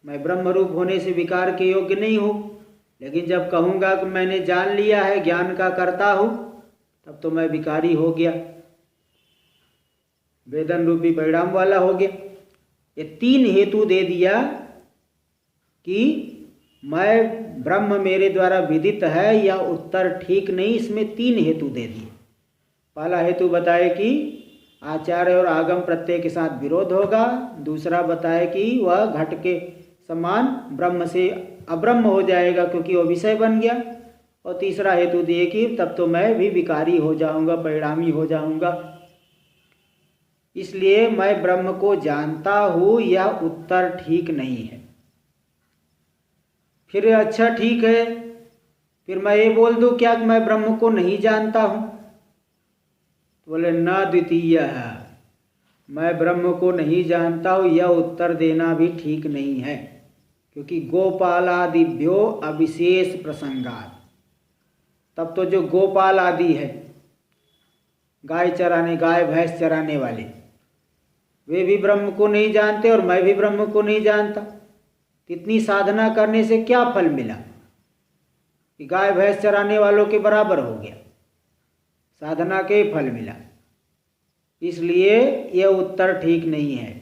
मैं ब्रह्म रूप होने से विकार के योग्य नहीं हूँ। लेकिन जब कहूँगा कि मैंने जान लिया है ज्ञान का करता हूँ, तब तो मैं विकारी हो गया, वेदन रूपी परिणाम वाला हो गया। ये 3 हेतु दे दिया कि मैं ब्रह्म मेरे द्वारा विदित है या उत्तर ठीक नहीं, इसमें 3 हेतु दे दिए। पहला हेतु बताए कि आचार्य और आगम प्रत्यय के साथ विरोध होगा। दूसरा बताए कि वह घट के समान ब्रह्म से अब्रह्म हो जाएगा क्योंकि वह विषय बन गया। और तीसरा हेतु दिए कि तब तो मैं भी विकारी हो जाऊंगा, परिणामी हो जाऊंगा। इसलिए मैं ब्रह्म को जानता हूँ या उत्तर ठीक नहीं है। फिर अच्छा ठीक है, फिर मैं ये बोल दूं क्या मैं ब्रह्म को नहीं जानता हूँ? तो बोले न द्वितीय है, मैं ब्रह्म को नहीं जानता हूँ यह उत्तर देना भी ठीक नहीं है, क्योंकि गोपालादिभ्यो अविशेष प्रसंगात। तब तो जो गोपाल आदि है, गाय चराने, गाय भैंस चराने वाले, वे भी ब्रह्म को नहीं जानते और मैं भी ब्रह्म को नहीं जानता। कितनी साधना करने से क्या फल मिला कि गाय भैंस चराने वालों के बराबर हो गया, साधना के फल मिला। इसलिए यह उत्तर ठीक नहीं है,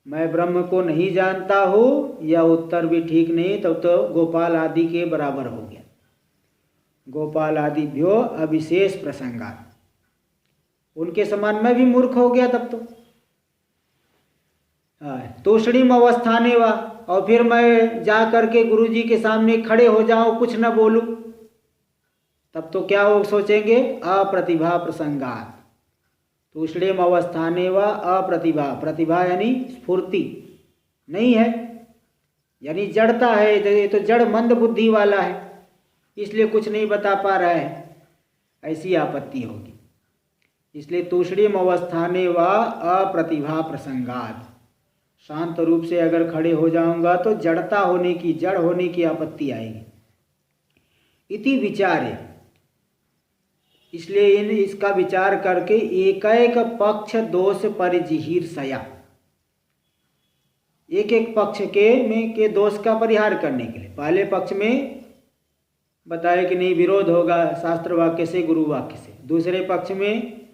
मैं ब्रह्म को नहीं जानता हूँ, यह उत्तर भी ठीक नहीं, तब तो गोपाल आदि के बराबर हो गया। गोपाल आदि भ्यो अविशेष प्रसंगात, उनके समान मैं भी मूर्ख हो गया तब तो। तूष्णीम अवस्थाने वा, और फिर मैं जा करके गुरु जी के सामने खड़े हो जाऊं, कुछ न बोलूं, तब तो क्या वो सोचेंगे? अप्रतिभा प्रसंगात। तूष्णीम अवस्थाने वा अप्रतिभा, प्रतिभा यानी स्फूर्ति नहीं है, यानी जड़ता है, ये तो जड़ मंद बुद्धि वाला है, इसलिए कुछ नहीं बता पा रहा है, ऐसी आपत्ति होगी। इसलिए तूष्णीम अवस्थाने वा अप्रतिभा प्रसंगात, शांत रूप से अगर खड़े हो जाऊंगा तो जड़ता होने की, जड़ होने की आपत्ति आएगी। इति विचारे, इसलिए इसका विचार करके एक पक्ष दोष परिजिहीर्षया, एक पक्ष के दोष का परिहार करने के लिए पहले पक्ष में बताया कि नहीं विरोध होगा शास्त्र वाक्य से, गुरु वाक्य से। दूसरे पक्ष में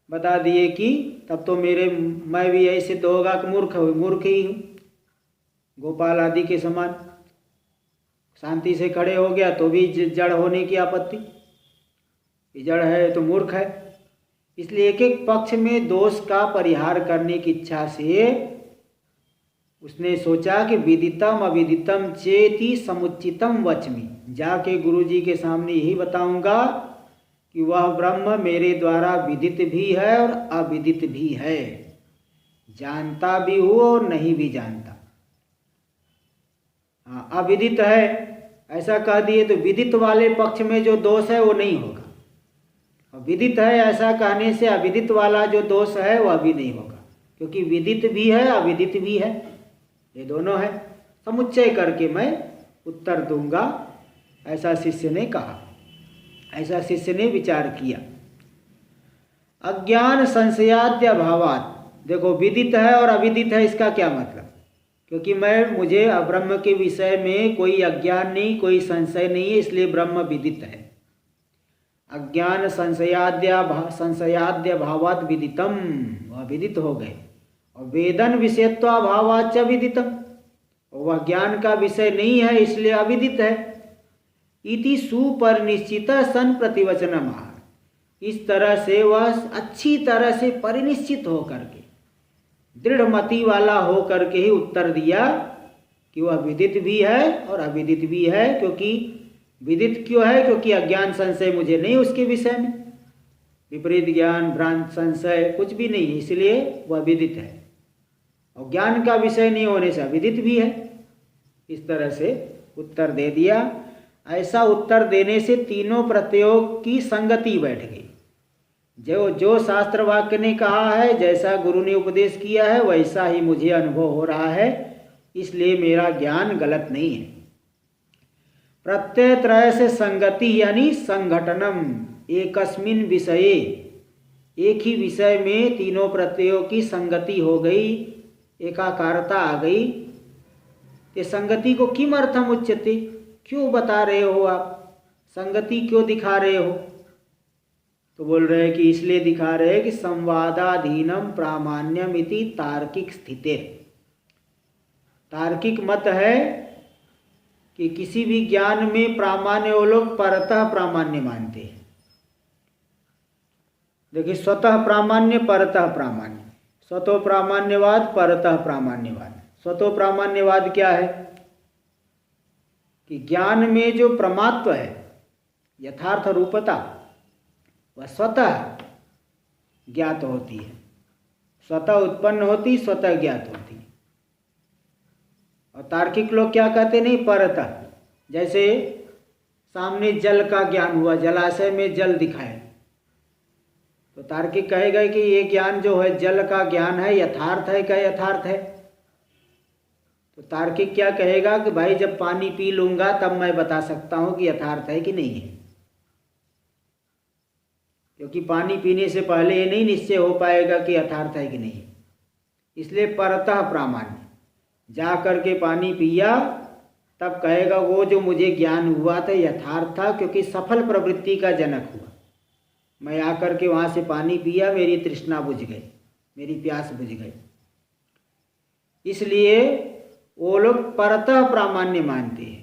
बता दिए कि तब तो मैं भी यही सिद्ध होगा कि मूर्ख ही हूँ, गोपाल आदि के समान। शांति से खड़े हो गया तो भी जड़ होने की आपत्ति, जड़ है तो मूर्ख है। इसलिए एक पक्ष में दोष का परिहार करने की इच्छा से उसने सोचा कि विदितम अविदितम चेति समुचितम वचमी, जाके गुरु जी के सामने यही बताऊंगा कि वह ब्रह्म मेरे द्वारा विदित भी है और अविदित भी है, जानता भी हूँ और नहीं भी जानता। हाँ, अविदित है ऐसा कह दिए तो विदित वाले पक्ष में जो दोष है वो नहीं होगा, और विदित है ऐसा कहने से अविदित वाला जो दोष है वह भी नहीं होगा, क्योंकि विदित भी है अविदित भी है, ये दोनों है। समुच्चय करके मैं उत्तर दूंगा, ऐसा शिष्य ने कहा, ऐसा शिष्य ने विचार किया। अज्ञान संशयाद्य अभावात्, देखो विदित है और अविदित है, इसका क्या मतलब? क्योंकि मुझे ब्रह्म के विषय में कोई अज्ञान नहीं, कोई संशय नहीं है, इसलिए ब्रह्म विदित है। अज्ञान संशयाद्य भावात् विदितम, वह विदित हो गए। और वेदन विषयत्वाभावाच्च विदितम, वह ज्ञान का विषय नहीं है इसलिए अविदित है। इति सुपरिनिश्चित सन प्रतिवचनम, इस तरह से वह अच्छी तरह से परिनिश्चित हो करके, दृढ़ मति वाला हो करके ही उत्तर दिया कि वह विदित भी है और अविदित भी है। क्योंकि विदित क्यों है? क्योंकि अज्ञान संशय मुझे नहीं उसके विषय में, विपरीत ज्ञान, भ्रांत संशय कुछ भी नहीं है, इसलिए वह विदित है। और ज्ञान का विषय नहीं होने से अविदित भी है। इस तरह से उत्तर दे दिया। ऐसा उत्तर देने से तीनों प्रत्ययों की संगति बैठ गई। जो शास्त्र वाक्य ने कहा है, जैसा गुरु ने उपदेश किया है, वैसा ही मुझे अनुभव हो रहा है, इसलिए मेरा ज्ञान गलत नहीं है। प्रत्यय त्रय से संगति यानी संघटनम, एकस्मिन विषये, एक ही विषय में तीनों प्रत्ययों की संगति हो गई, एकाकारता आ गई। ये संगति को किम अर्थम उच्यते, क्यों बता रहे हो आप, संगति क्यों दिखा रहे हो? तो बोल रहे हैं कि इसलिए दिखा रहे हैं कि संवादाधीनम प्रामाण्यम इति तार्किक स्थिते। तार्किक मत है कि किसी भी ज्ञान में प्रामाण्य वो लोग परतः प्रामाण्य मानते हैं। देखिए, स्वतः प्रामाण्य, परतः प्रामाण्य, स्वतो प्रामाण्यवाद, परतः प्रामाण्यवाद। स्वतो प्रामाण्यवाद क्या है कि ज्ञान में जो प्रमात्व है, यथार्थ रूपता, वह स्वतः ज्ञात होती है, स्वतः उत्पन्न होती, स्वतः ज्ञात होती है। और तार्किक लोग क्या कहते, नहीं, परतः। जैसे सामने जल का ज्ञान हुआ, जलाशय में जल दिखाए, तो तार्किक कहेगा कि ये ज्ञान जो है, जल का ज्ञान है, यथार्थ है क्या यथार्थ है? तो तार्किक क्या कहेगा कि भाई जब पानी पी लूंगा तब मैं बता सकता हूं कि यथार्थ है कि नहीं है, क्योंकि पानी पीने से पहले ये नहीं निश्चय हो पाएगा कि यथार्थ है कि नहीं। इसलिए परतः प्रामाण्य, जा करके पानी पिया तब कहेगा वो जो मुझे ज्ञान हुआ था यथार्थ था, क्योंकि सफल प्रवृत्ति का जनक हुआ। मैं आकर के वहाँ से पानी पिया, मेरी तृष्णा बुझ गई, मेरी प्यास बुझ गई। इसलिए वो लोग परतः प्रामाण्य मानते हैं।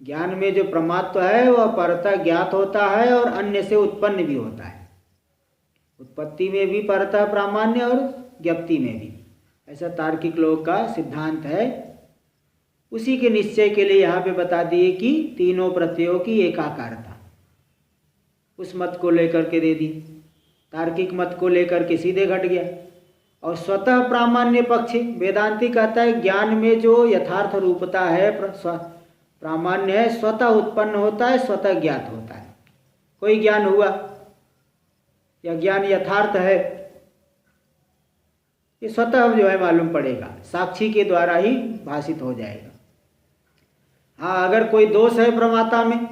ज्ञान में जो प्रमात्व है वह परतः ज्ञात होता है और अन्य से उत्पन्न भी होता है। उत्पत्ति में भी परतः प्रामाण्य और ज्ञप्ति में भी, ऐसा तार्किक लोग का सिद्धांत है। उसी के निश्चय के लिए यहाँ पे बता दिए कि तीनों प्रत्ययों की एकाकारता, उस मत को लेकर के दे दी। तार्किक मत को लेकर के सीधे घट गया। और स्वतः प्रामाण्य पक्ष, वेदांती कहता है ज्ञान में जो यथार्थ रूपता है, प्रामाण्य है, स्वतः उत्पन्न होता है, स्वतः ज्ञात होता है। कोई ज्ञान हुआ या ज्ञान यथार्थ है, ये स्वतः जो है मालूम पड़ेगा, साक्षी के द्वारा ही भाषित हो जाएगा। हाँ, अगर कोई दोष है प्रमाता में,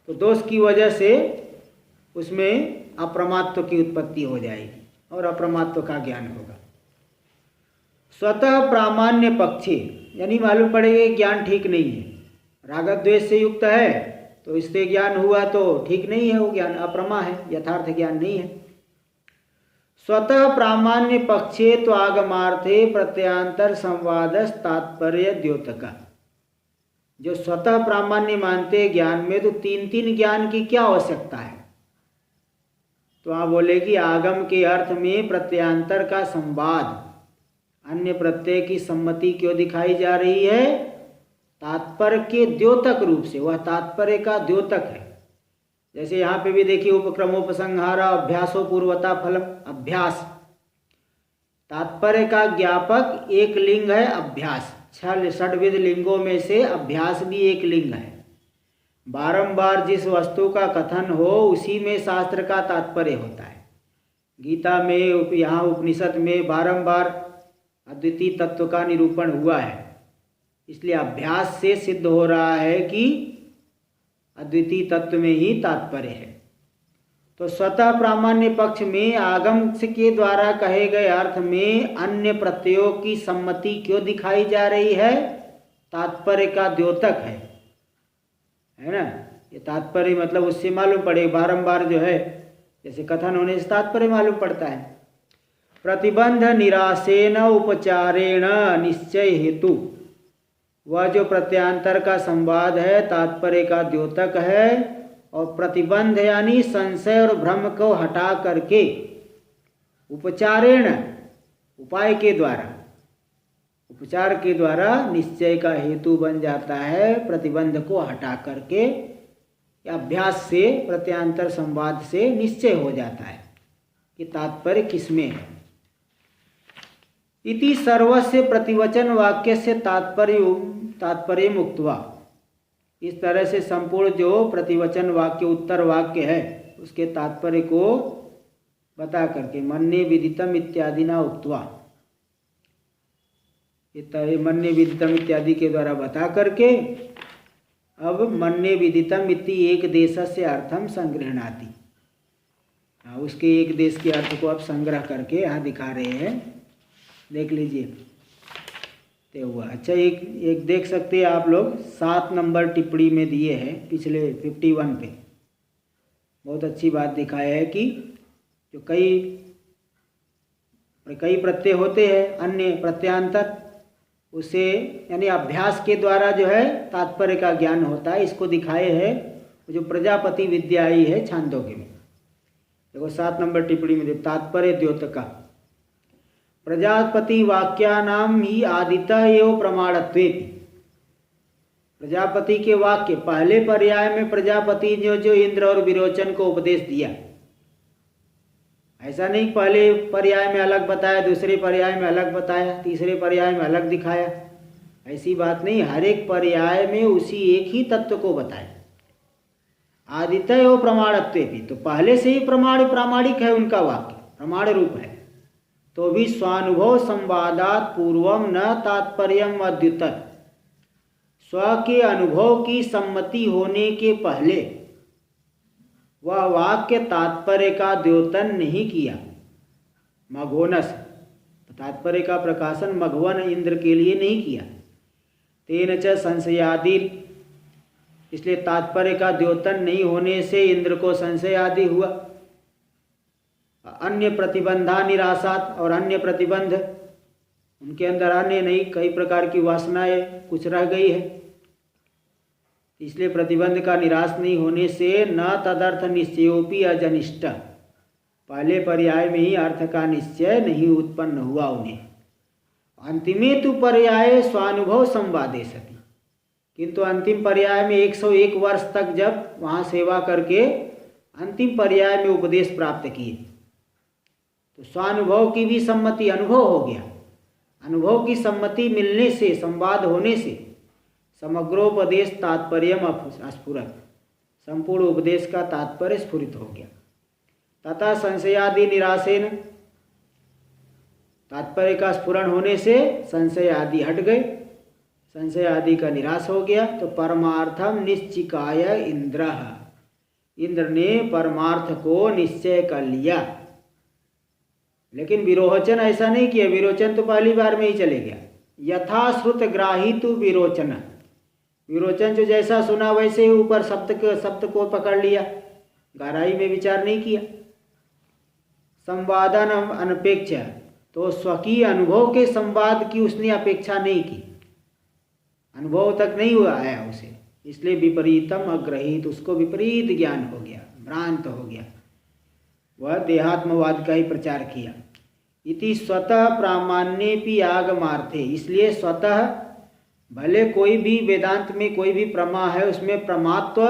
तो दोष की वजह से उसमें अप्रमात्व की उत्पत्ति हो जाएगी और अप्रमात्व का ज्ञान होगा। स्वतः प्रामाण्य पक्षी यानी मालूम पड़ेगा ज्ञान ठीक नहीं है, राग द्वेष से युक्त है, तो इससे ज्ञान हुआ तो ठीक नहीं है, वो ज्ञान अप्रमा है, यथार्थ ज्ञान नहीं है। स्वतः प्रामाण्य पक्षे तो आगमार्थे प्रत्यांतर संवादस तात्पर्य द्योतका। जो स्वतः प्रामाण्य मानते ज्ञान में, तो तीन तीन ज्ञान की क्या आवश्यकता है? तो आप बोले कि आगम के अर्थ में प्रत्यांतर का संवाद, अन्य प्रत्यय की सम्मति क्यों दिखाई जा रही है? तात्पर्य के द्योतक रूप से, वह तात्पर्य का द्योतक है। जैसे यहाँ पे भी देखिए, उपक्रमोपसंहारा अभ्यासो पूर्वता फलम, अभ्यास तात्पर्य का ज्ञापक एक लिंग है, अभ्यास। षड्विध लिंगों में से अभ्यास भी एक लिंग है। बारंबार जिस वस्तु का कथन हो उसी में शास्त्र का तात्पर्य होता है। गीता में, यहाँ उपनिषद में बारंबार अद्वितीय तत्व का निरूपण हुआ है। इसलिए अभ्यास से सिद्ध हो रहा है कि अद्वितीय तत्व में ही तात्पर्य है। तो स्वतः प्रामाण्य पक्ष में आगम के द्वारा कहे गए अर्थ में अन्य प्रत्ययों की सम्मति क्यों दिखाई जा रही है? तात्पर्य का द्योतक है ना। ये तात्पर्य मतलब उससे मालूम पड़े, बारंबार जो है जैसे कथन होने से तात्पर्य मालूम पड़ता है। प्रतिबंध निराशेन उपचारेण निश्चय हेतु, वह जो प्रत्यांतर का संवाद है तात्पर्य का द्योतक है, और प्रतिबंध यानी संशय और भ्रम को हटा करके उपचारेण, उपाय के द्वारा, उपचार के द्वारा निश्चय का हेतु बन जाता है। प्रतिबंध को हटा करके अभ्यास से, प्रत्यांतर संवाद से निश्चय हो जाता है कि तात्पर्य किसमें है। इति सर्वस्य प्रतिवचन वाक्य से तात्पर्य मुक्तवा, इस तरह से संपूर्ण जो प्रतिवचन वाक्य उत्तर वाक्य है उसके तात्पर्य को बता करके मन्ये विदितम इत्यादि ना उक्तवा, मन्ये विदितम इत्यादि के द्वारा बता करके अब मन्ये विदितम इति एक देशस्य अर्थम संग्रहणाति, उसके एक देश के अर्थ को अब संग्रह करके यहाँ दिखा रहे हैं, देख लीजिए। तो हुआ अच्छा, एक देख सकते हैं आप लोग 7 नंबर टिप्पणी में दिए हैं पिछले 51 पे, बहुत अच्छी बात दिखाया है कि जो कई प्रत्यय होते हैं अन्य प्रत्यांतर, उसे यानी अभ्यास के द्वारा जो है तात्पर्य का ज्ञान होता है, इसको दिखाए है जो प्रजापति विद्या आई है छांदोग्य में। देखो 7 नंबर टिप्पणी में तात्पर्य द्योतका, प्रजापति वाक्यानाम ही आदितः एवं प्रमाणत्वे, प्रजापति के वाक्य पहले पर्याय में प्रजापति ने जो इंद्र और विरोचन को उपदेश दिया, ऐसा नहीं पहले पर्याय में अलग बताया, दूसरे पर्याय में अलग बताया, तीसरे पर्याय में अलग दिखाया, ऐसी बात नहीं, हर एक पर्याय में उसी एक ही तत्व को बताया। आदित्य एवं प्रमाणत्वे भी, तो पहले से ही प्रामाणिक है उनका वाक्य, प्रमाण रूप है, तो भी स्वानुभव संवादात पूर्वम न तात्पर्यम अद्युतत, स्व के अनुभव की सम्मति होने के पहले वह वाक्य तात्पर्य का द्योतन नहीं किया। मघोनस, तात्पर्य का प्रकाशन मघवन इंद्र के लिए नहीं किया। तेन च संशयादि, इसलिए तात्पर्य का द्योतन नहीं होने से इंद्र को संशय आदि हुआ। अन्य प्रतिबंधा निराशात, और अन्य प्रतिबंध उनके अंदर अन्य नहीं, कई प्रकार की वासनाएं कुछ रह गई है, इसलिए प्रतिबंध का निराश नहीं होने से न तदर्थ निश्चयोपि अजनिष्ट, पहले पर्याय में ही अर्थ का निश्चय नहीं उत्पन्न हुआ उन्हें। अंतिमे तु पर्याय स्वानुभव संवादे सति, किंतु अंतिम पर्याय में 101 वर्ष तक जब वहाँ सेवा करके अंतिम पर्याय में उपदेश प्राप्त किए तो स्वानुभव की भी सम्मति, अनुभव हो गया। अनुभव की सम्मति मिलने से, संवाद होने से समग्रोपदेश तात्पर्यम स्फुरत, संपूर्ण उपदेश का तात्पर्य स्फुरित हो गया। तथा संशयादि निराशेन, तात्पर्य का स्फुरण होने से संशय आदि हट गए, संशय आदि का निराश हो गया। तो परमार्थम निश्चिकाय इंद्र, इंद्र ने परमार्थ को निश्चय कर लिया। लेकिन विरोचन ऐसा नहीं किया, विरोचन तो पहली बार में ही चले गया। यथाश्रुत ग्राही तो विरोचन, विरोचन जो जैसा सुना वैसे ही ऊपर शब्द को पकड़ लिया, गहराई में विचार नहीं किया। संवादन अनपेक्ष, तो स्वकीय अनुभव के संवाद की उसने अपेक्षा नहीं की, अनुभव तक नहीं हुआ आया उसे, इसलिए विपरीतम अग्रहित, उसको विपरीत ज्ञान हो गया, भ्रांत हो गया, वह देहात्मवाद का ही प्रचार किया। इति स्वतः प्रामाण्येपि आगमार्थे, इसलिए स्वतः भले कोई भी वेदांत में कोई भी प्रमा है उसमें प्रमात्व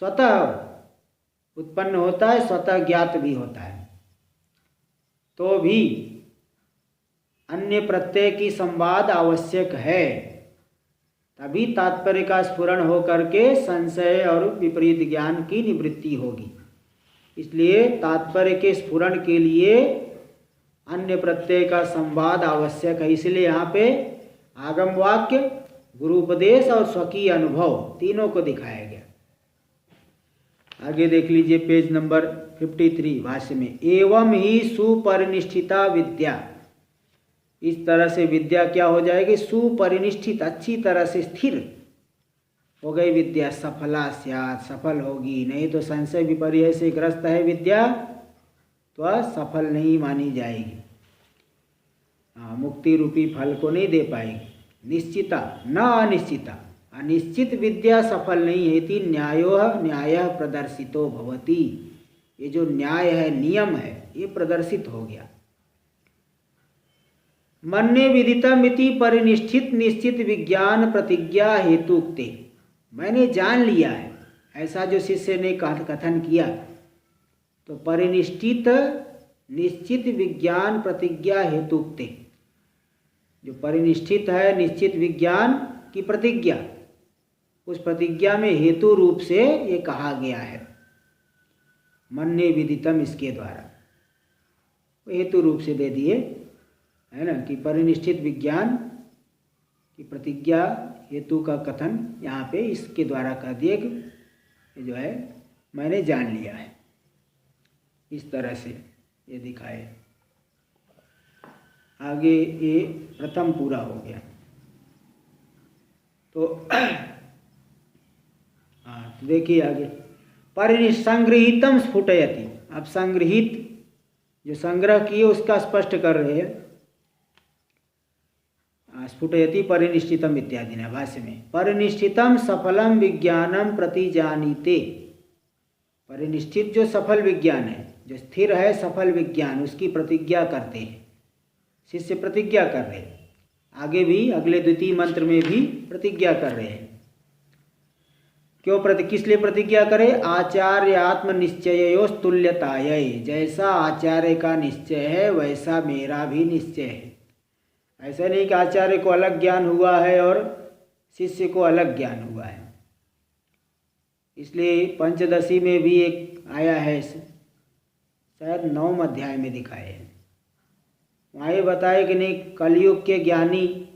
स्वतः उत्पन्न होता है, स्वतः ज्ञात भी होता है, तो भी अन्य प्रत्यय की संवाद आवश्यक है, तभी तात्पर्य का स्फुरण हो करके संशय और विपरीत ज्ञान की निवृत्ति होगी। इसलिए तात्पर्य के स्फुरण के लिए अन्य प्रत्यय का संवाद आवश्यक है। इसलिए यहाँ पे आगम वाक्य, गुरुपदेश और स्वकीय अनुभव तीनों को दिखाया गया। आगे देख लीजिए पेज नंबर 53 भाष्य में, एवं ही सुपरिनिष्ठिता विद्या, इस तरह से विद्या क्या हो जाएगी, सुपरिनिष्ठित, अच्छी तरह से स्थिर हो गई विद्या, सफला स्यात्, सफल होगी। नहीं तो संशय विपर्य से ग्रस्त है विद्या तो सफल नहीं मानी जाएगी, मुक्ति रूपी फल को नहीं दे पाएगी। निश्चिता न अनिश्चिता, अनिश्चित विद्या सफल नहीं है। इति न्याय प्रदर्शितो भवति, ये जो न्याय है, नियम है, ये प्रदर्शित हो गया। मन्ये विदितम इति परिनिष्ठित निश्चित विज्ञान प्रतिज्ञा हेतुक्ते, मैंने जान लिया है, ऐसा जो शिष्य ने कथन किया तो परिनिष्ठित निश्चित विज्ञान प्रतिज्ञा हेतुक्ते, जो परिनिष्ठित है निश्चित विज्ञान की प्रतिज्ञा, उस प्रतिज्ञा में हेतु रूप से ये कहा गया है मन्ये विदितम, इसके द्वारा हेतु रूप से दे दिए है ना कि परिनिष्ठित विज्ञान की प्रतिज्ञा हेतु का कथन यहाँ पे इसके द्वारा कह दिए कि ये जो है मैंने जान लिया है, इस तरह से ये दिखाए। आगे ये प्रथम पूरा हो गया। तो हाँ तो देखिए आगे परिनिसंग्रहितम स्फुटयति। अब संग्रहित जो संग्रह किए उसका स्पष्ट कर रहे हैं। स्फुटयति परिनिष्ठितम इत्यादि ने भाष्य में परिनिष्ठितम सफलम विज्ञानम प्रतिजानीते। परिनिष्ठित जो सफल विज्ञान है, जो स्थिर है सफल विज्ञान, उसकी प्रतिज्ञा करते हैं, शिष्य प्रतिज्ञा कर रहे हैं। आगे भी अगले द्वितीय मंत्र में भी प्रतिज्ञा कर रहे हैं। क्यों किस लिए प्रतिज्ञा करे? आचार्य आत्मनिश्चयोस् तुल्यतायै, जैसा आचार्य का निश्चय है वैसा मेरा भी निश्चय है। ऐसा नहीं कि आचार्य को अलग ज्ञान हुआ है और शिष्य को अलग ज्ञान हुआ है। इसलिए पंचदशी में भी एक आया है, शायद 9वें अध्याय में दिखाए हैं। वहाँ ये बताए कि नहीं कलयुग के ज्ञानी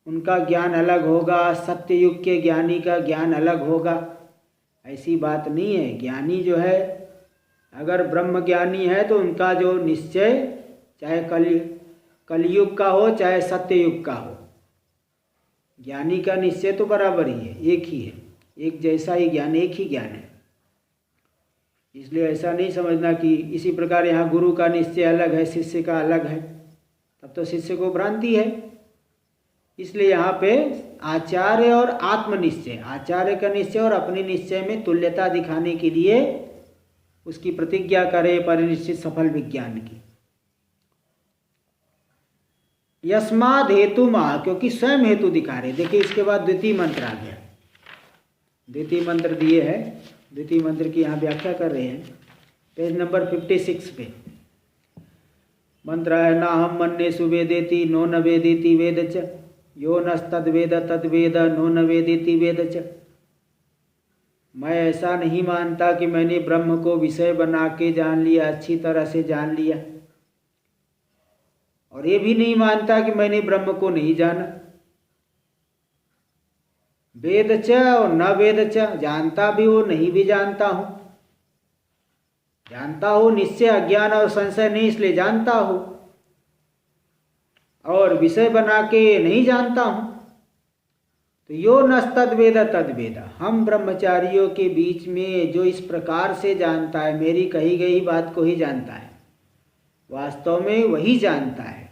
उनका ज्ञान अलग होगा, सत्य युग के ज्ञानी का ज्ञान अलग होगा। ऐसी बात नहीं है। ज्ञानी जो है अगर ब्रह्म ज्ञानी है तो उनका जो निश्चय चाहे कलयुग का हो चाहे सत्य युग का हो, ज्ञानी का निश्चय तो बराबर ही है, एक ही है, एक जैसा ही ज्ञान, एक ही ज्ञान है। इसलिए ऐसा नहीं समझना कि इसी प्रकार यहाँ गुरु का निश्चय अलग है शिष्य का अलग है, तब तो शिष्य को भ्रांति है। इसलिए यहाँ पे आचार्य और आत्मनिश्चय, आचार्य का निश्चय और अपने निश्चय में तुल्यता दिखाने के लिए उसकी प्रतिज्ञा करे परिनिश्चित सफल विज्ञान की। यस्माद् हेतु माह, क्योंकि स्वयं हेतु दिखा रहे। देखिए इसके बाद द्वितीय मंत्र आ गया। द्वितीय मंत्र दिए है, द्वितीय मंत्र की यहाँ व्याख्या कर रहे हैं पेज नंबर 56 पे। मंत्र है ना हम मन्ये सुवेदेति नो न वेदेति वेद च, यो नस्तद्वेद तद्वेद नो न वेदेति वेद च। मैं ऐसा नहीं मानता कि मैंने ब्रह्म को विषय बना के जान लिया, अच्छी तरह से जान लिया, और ये भी नहीं मानता कि मैंने ब्रह्म को नहीं जाना। वेद च और न वेद च, जानता भी हो नहीं भी जानता हूं। जानता हो निश्चय अज्ञान और संशय नहीं इसलिए जानता हो, और विषय बना के नहीं जानता हूं। तो यो नस्तद्वेद तद्वेद, हम ब्रह्मचारियों के बीच में जो इस प्रकार से जानता है, मेरी कही गई बात को ही जानता है, वास्तव में वही जानता है।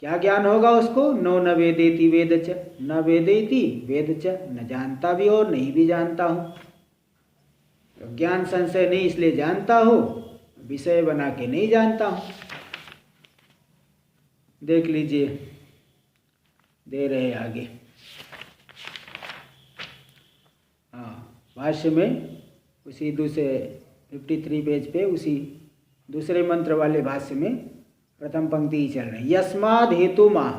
क्या ज्ञान होगा उसको? नो न वेदेति वेद च, न वेदेति वेद च, न जानता भी हो नहीं भी जानता हूँ। तो ज्ञान संशय नहीं इसलिए जानता हो, विषय बना के नहीं जानता हूँ। देख लीजिए, दे रहे आगे। हाँ, भाष्य में उसी दूसरे 53 पेज पे उसी दूसरे मंत्र वाले भाष्य में प्रथम पंक्ति ही चल रही। यस्माद् हेतु माह,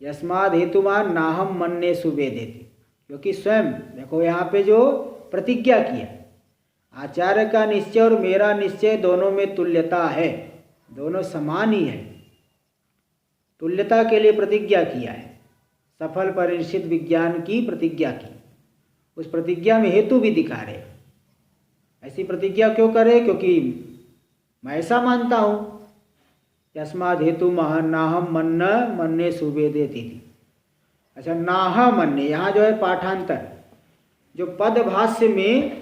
यस्माद् हेतु माह नाहम मन्ये सुवेदेति, क्योंकि स्वयं देखो यहाँ पे जो प्रतिज्ञा किया, आचार्य का निश्चय और मेरा निश्चय दोनों में तुल्यता है, दोनों समान ही है। तुल्यता के लिए प्रतिज्ञा किया है, सफल परिनिष्ठित विज्ञान की प्रतिज्ञा की। उस प्रतिज्ञा में हेतु भी दिखा रहे। ऐसी प्रतिज्ञा क्यों करे? क्योंकि मैं ऐसा मानता हूँ। यस्माद् हेतु महा नाहम मन्ये सुवेदेति। अच्छा, नाह मन्ये यहाँ जो है पाठांतर, जो पद भाष्य में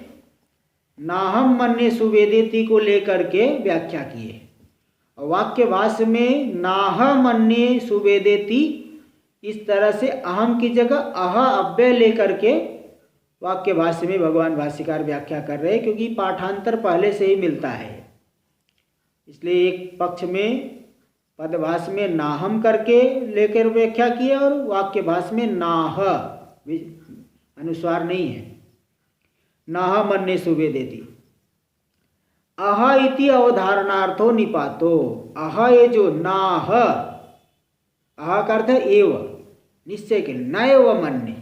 नाहम मन्ये सुवेदेति को लेकर के व्याख्या किए, और वाक्य भाष्य में नाह मन्ये सुवेदेति, इस तरह से अहम की जगह अह अव्यय लेकर के वाक्य भाष्य में भगवान भाष्यकार व्याख्या कर रहे हैं, क्योंकि पाठांतर पहले से ही मिलता है। इसलिए एक पक्ष में पदभाष्य में नाहम करके लेकर व्याख्या किया, और वाक्य भाष्य में नाह अनुस्वार नहीं है, नाह मन्ये सुवेदेति। अह इति अवधारणार्थो निपातो। अह ये जो नाह, अह का अर्थ एव, निश्चय के, नैव मन्ये,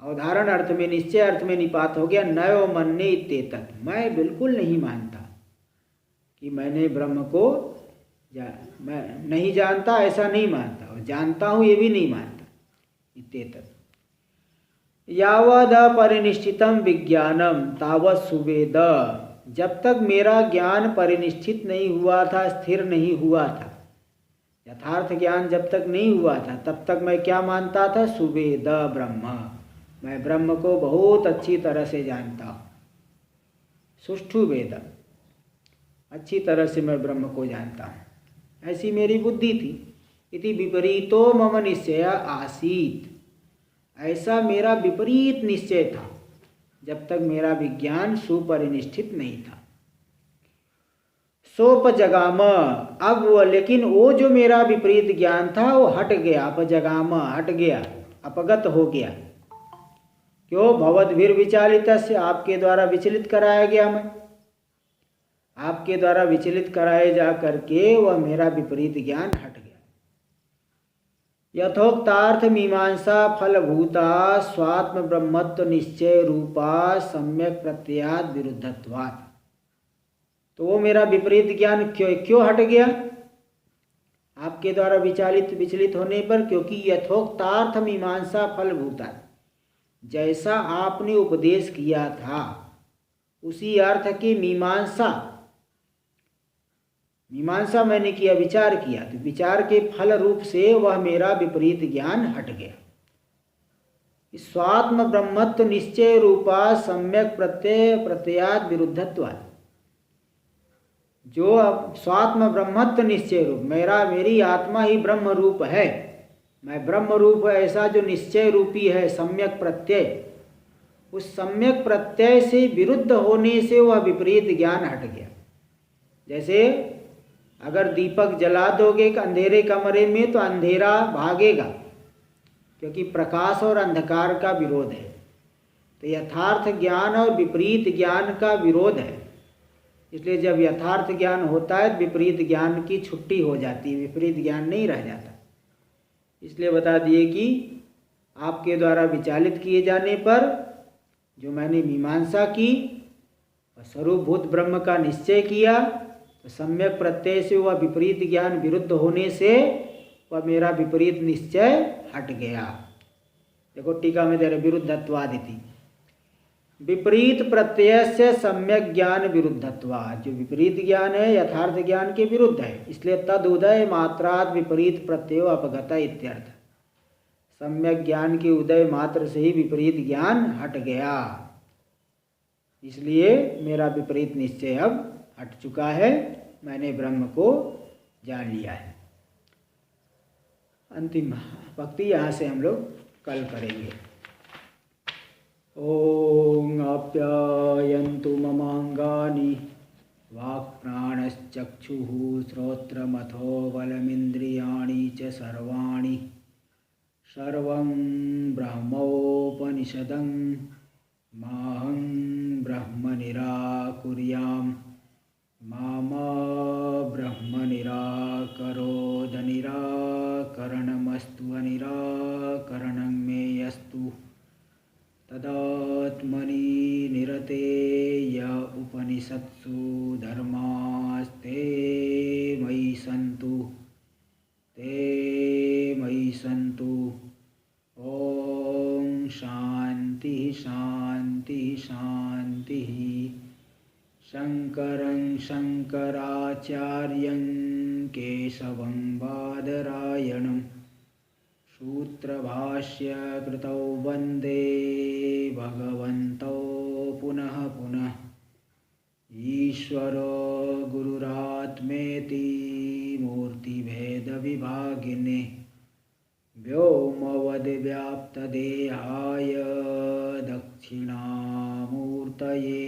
अवधारण अर्थ में, निश्चय अर्थ में निपात हो गया। नैव मन्ये इत्येतत्, मैं बिल्कुल नहीं मानता कि मैंने ब्रह्म को मैं नहीं जानता, ऐसा नहीं मानता, और जानता हूँ ये भी नहीं मानता। इत्येतत् यावद परिनिष्ठितम विज्ञानम तावत् सुवेद। जब तक मेरा ज्ञान परिनिष्ठित नहीं हुआ था, स्थिर नहीं हुआ था, यथार्थ ज्ञान जब तक नहीं हुआ था, तब तक मैं क्या मानता था? सुवेद ब्रह्म, मैं ब्रह्म को बहुत अच्छी तरह से जानता हूँ। सुष्ठु वेद, अच्छी तरह से मैं ब्रह्म को जानता हूँ, ऐसी मेरी बुद्धि थी। इति विपरीतो मम निश्चय आसीत, ऐसा मेरा विपरीत निश्चय था जब तक मेरा विज्ञान सुपरिनिष्ठित नहीं था। सोपजगाम, अब वो, लेकिन वो जो मेरा विपरीत ज्ञान था वो हट गया। अपजगाम, हट गया, अपगत हो गया। क्यों? भवद्भिर विचालित से, आपके द्वारा विचलित कराया गया। मैं आपके द्वारा विचलित कराए जा करके वह मेरा विपरीत ज्ञान हट गया। यथोक्तार्थ मीमांसा फलभूता स्वात्म ब्रह्मत्व निश्चय रूपा सम्यक प्रत्ययाद विरुद्धत्वात्। तो वो मेरा विपरीत ज्ञान क्यों हट गया आपके द्वारा विचलित होने पर? क्योंकि यथोक्तार्थ मीमांसा फलभूता, जैसा आपने उपदेश किया था उसी अर्थ की मीमांसा मैंने किया, विचार किया, तो विचार के फल रूप से वह मेरा विपरीत ज्ञान हट गया। स्वात्म ब्रह्मत्व निश्चय रूपा सम्यक प्रत्ययाद विरुद्धत्वात्, जो स्वात्म ब्रह्मत्व निश्चय रूप, मेरी आत्मा ही ब्रह्म रूप है, मैं ब्रह्म रूप है, ऐसा जो निश्चय रूपी है सम्यक प्रत्यय, उस सम्यक प्रत्यय से विरुद्ध होने से वह विपरीत ज्ञान हट गया। जैसे अगर दीपक जला दोगे अंधेरे कमरे में तो अंधेरा भागेगा, क्योंकि प्रकाश और अंधकार का विरोध है। तो यथार्थ ज्ञान और विपरीत ज्ञान का विरोध है, इसलिए जब यथार्थ ज्ञान होता है विपरीत ज्ञान की छुट्टी हो जाती है, विपरीत ज्ञान नहीं रह जाता। इसलिए बता दिए कि आपके द्वारा विचालित किए जाने पर जो मैंने मीमांसा की, स्वरूपभूत ब्रह्म का निश्चय किया, तो सम्यक प्रत्यय से वह विपरीत ज्ञान विरुद्ध होने से वह मेरा विपरीत निश्चय हट गया। देखो टीका में दे रहे विरुद्धत्वादिति, विपरीत प्रत्यय से सम्यक ज्ञान विरुद्धत्वाद, जो विपरीत ज्ञान है यथार्थ ज्ञान के विरुद्ध है, इसलिए तद उदय मात्राद विपरीत प्रत्ययो अपगत इत्यर्थ। सम्यक ज्ञान के उदय मात्र से ही विपरीत ज्ञान हट गया, इसलिए मेरा विपरीत निश्चय अब हट चुका है, मैंने ब्रह्म को जान लिया है। अंतिम भक्ति यहाँ से हम लोग कल करेंगे। ओम आप्यायन्तु ममांगानि वाक्प्राणश्चक्षुः श्रोत्रमथो बलमिन्द्रियाणि च सर्वाणि सर्वं ब्रह्मोपनिषदं माहं ब्रह्म निराकुर्याम् मामा ब्रह्म निराकरोद निराकरणमस्तु अनिराकरणं मे यस्तु तदात्मनि निरते य उपनिषत्सु धर्मास्ते मयि सन्तु ते मयि सन्तु। ओम शांति शांति शांति। शंकरं शंकराचार्यं केशवं बादरायणं सूत्रभाष्य कृतौ वन्दे भगवन्तौ पुनः पुनः। ईश्वरो गुरुरात्मेति मूर्तिभेदविभागिने व्योमवद्व्याप्तदेहाय दक्षिणामूर्तये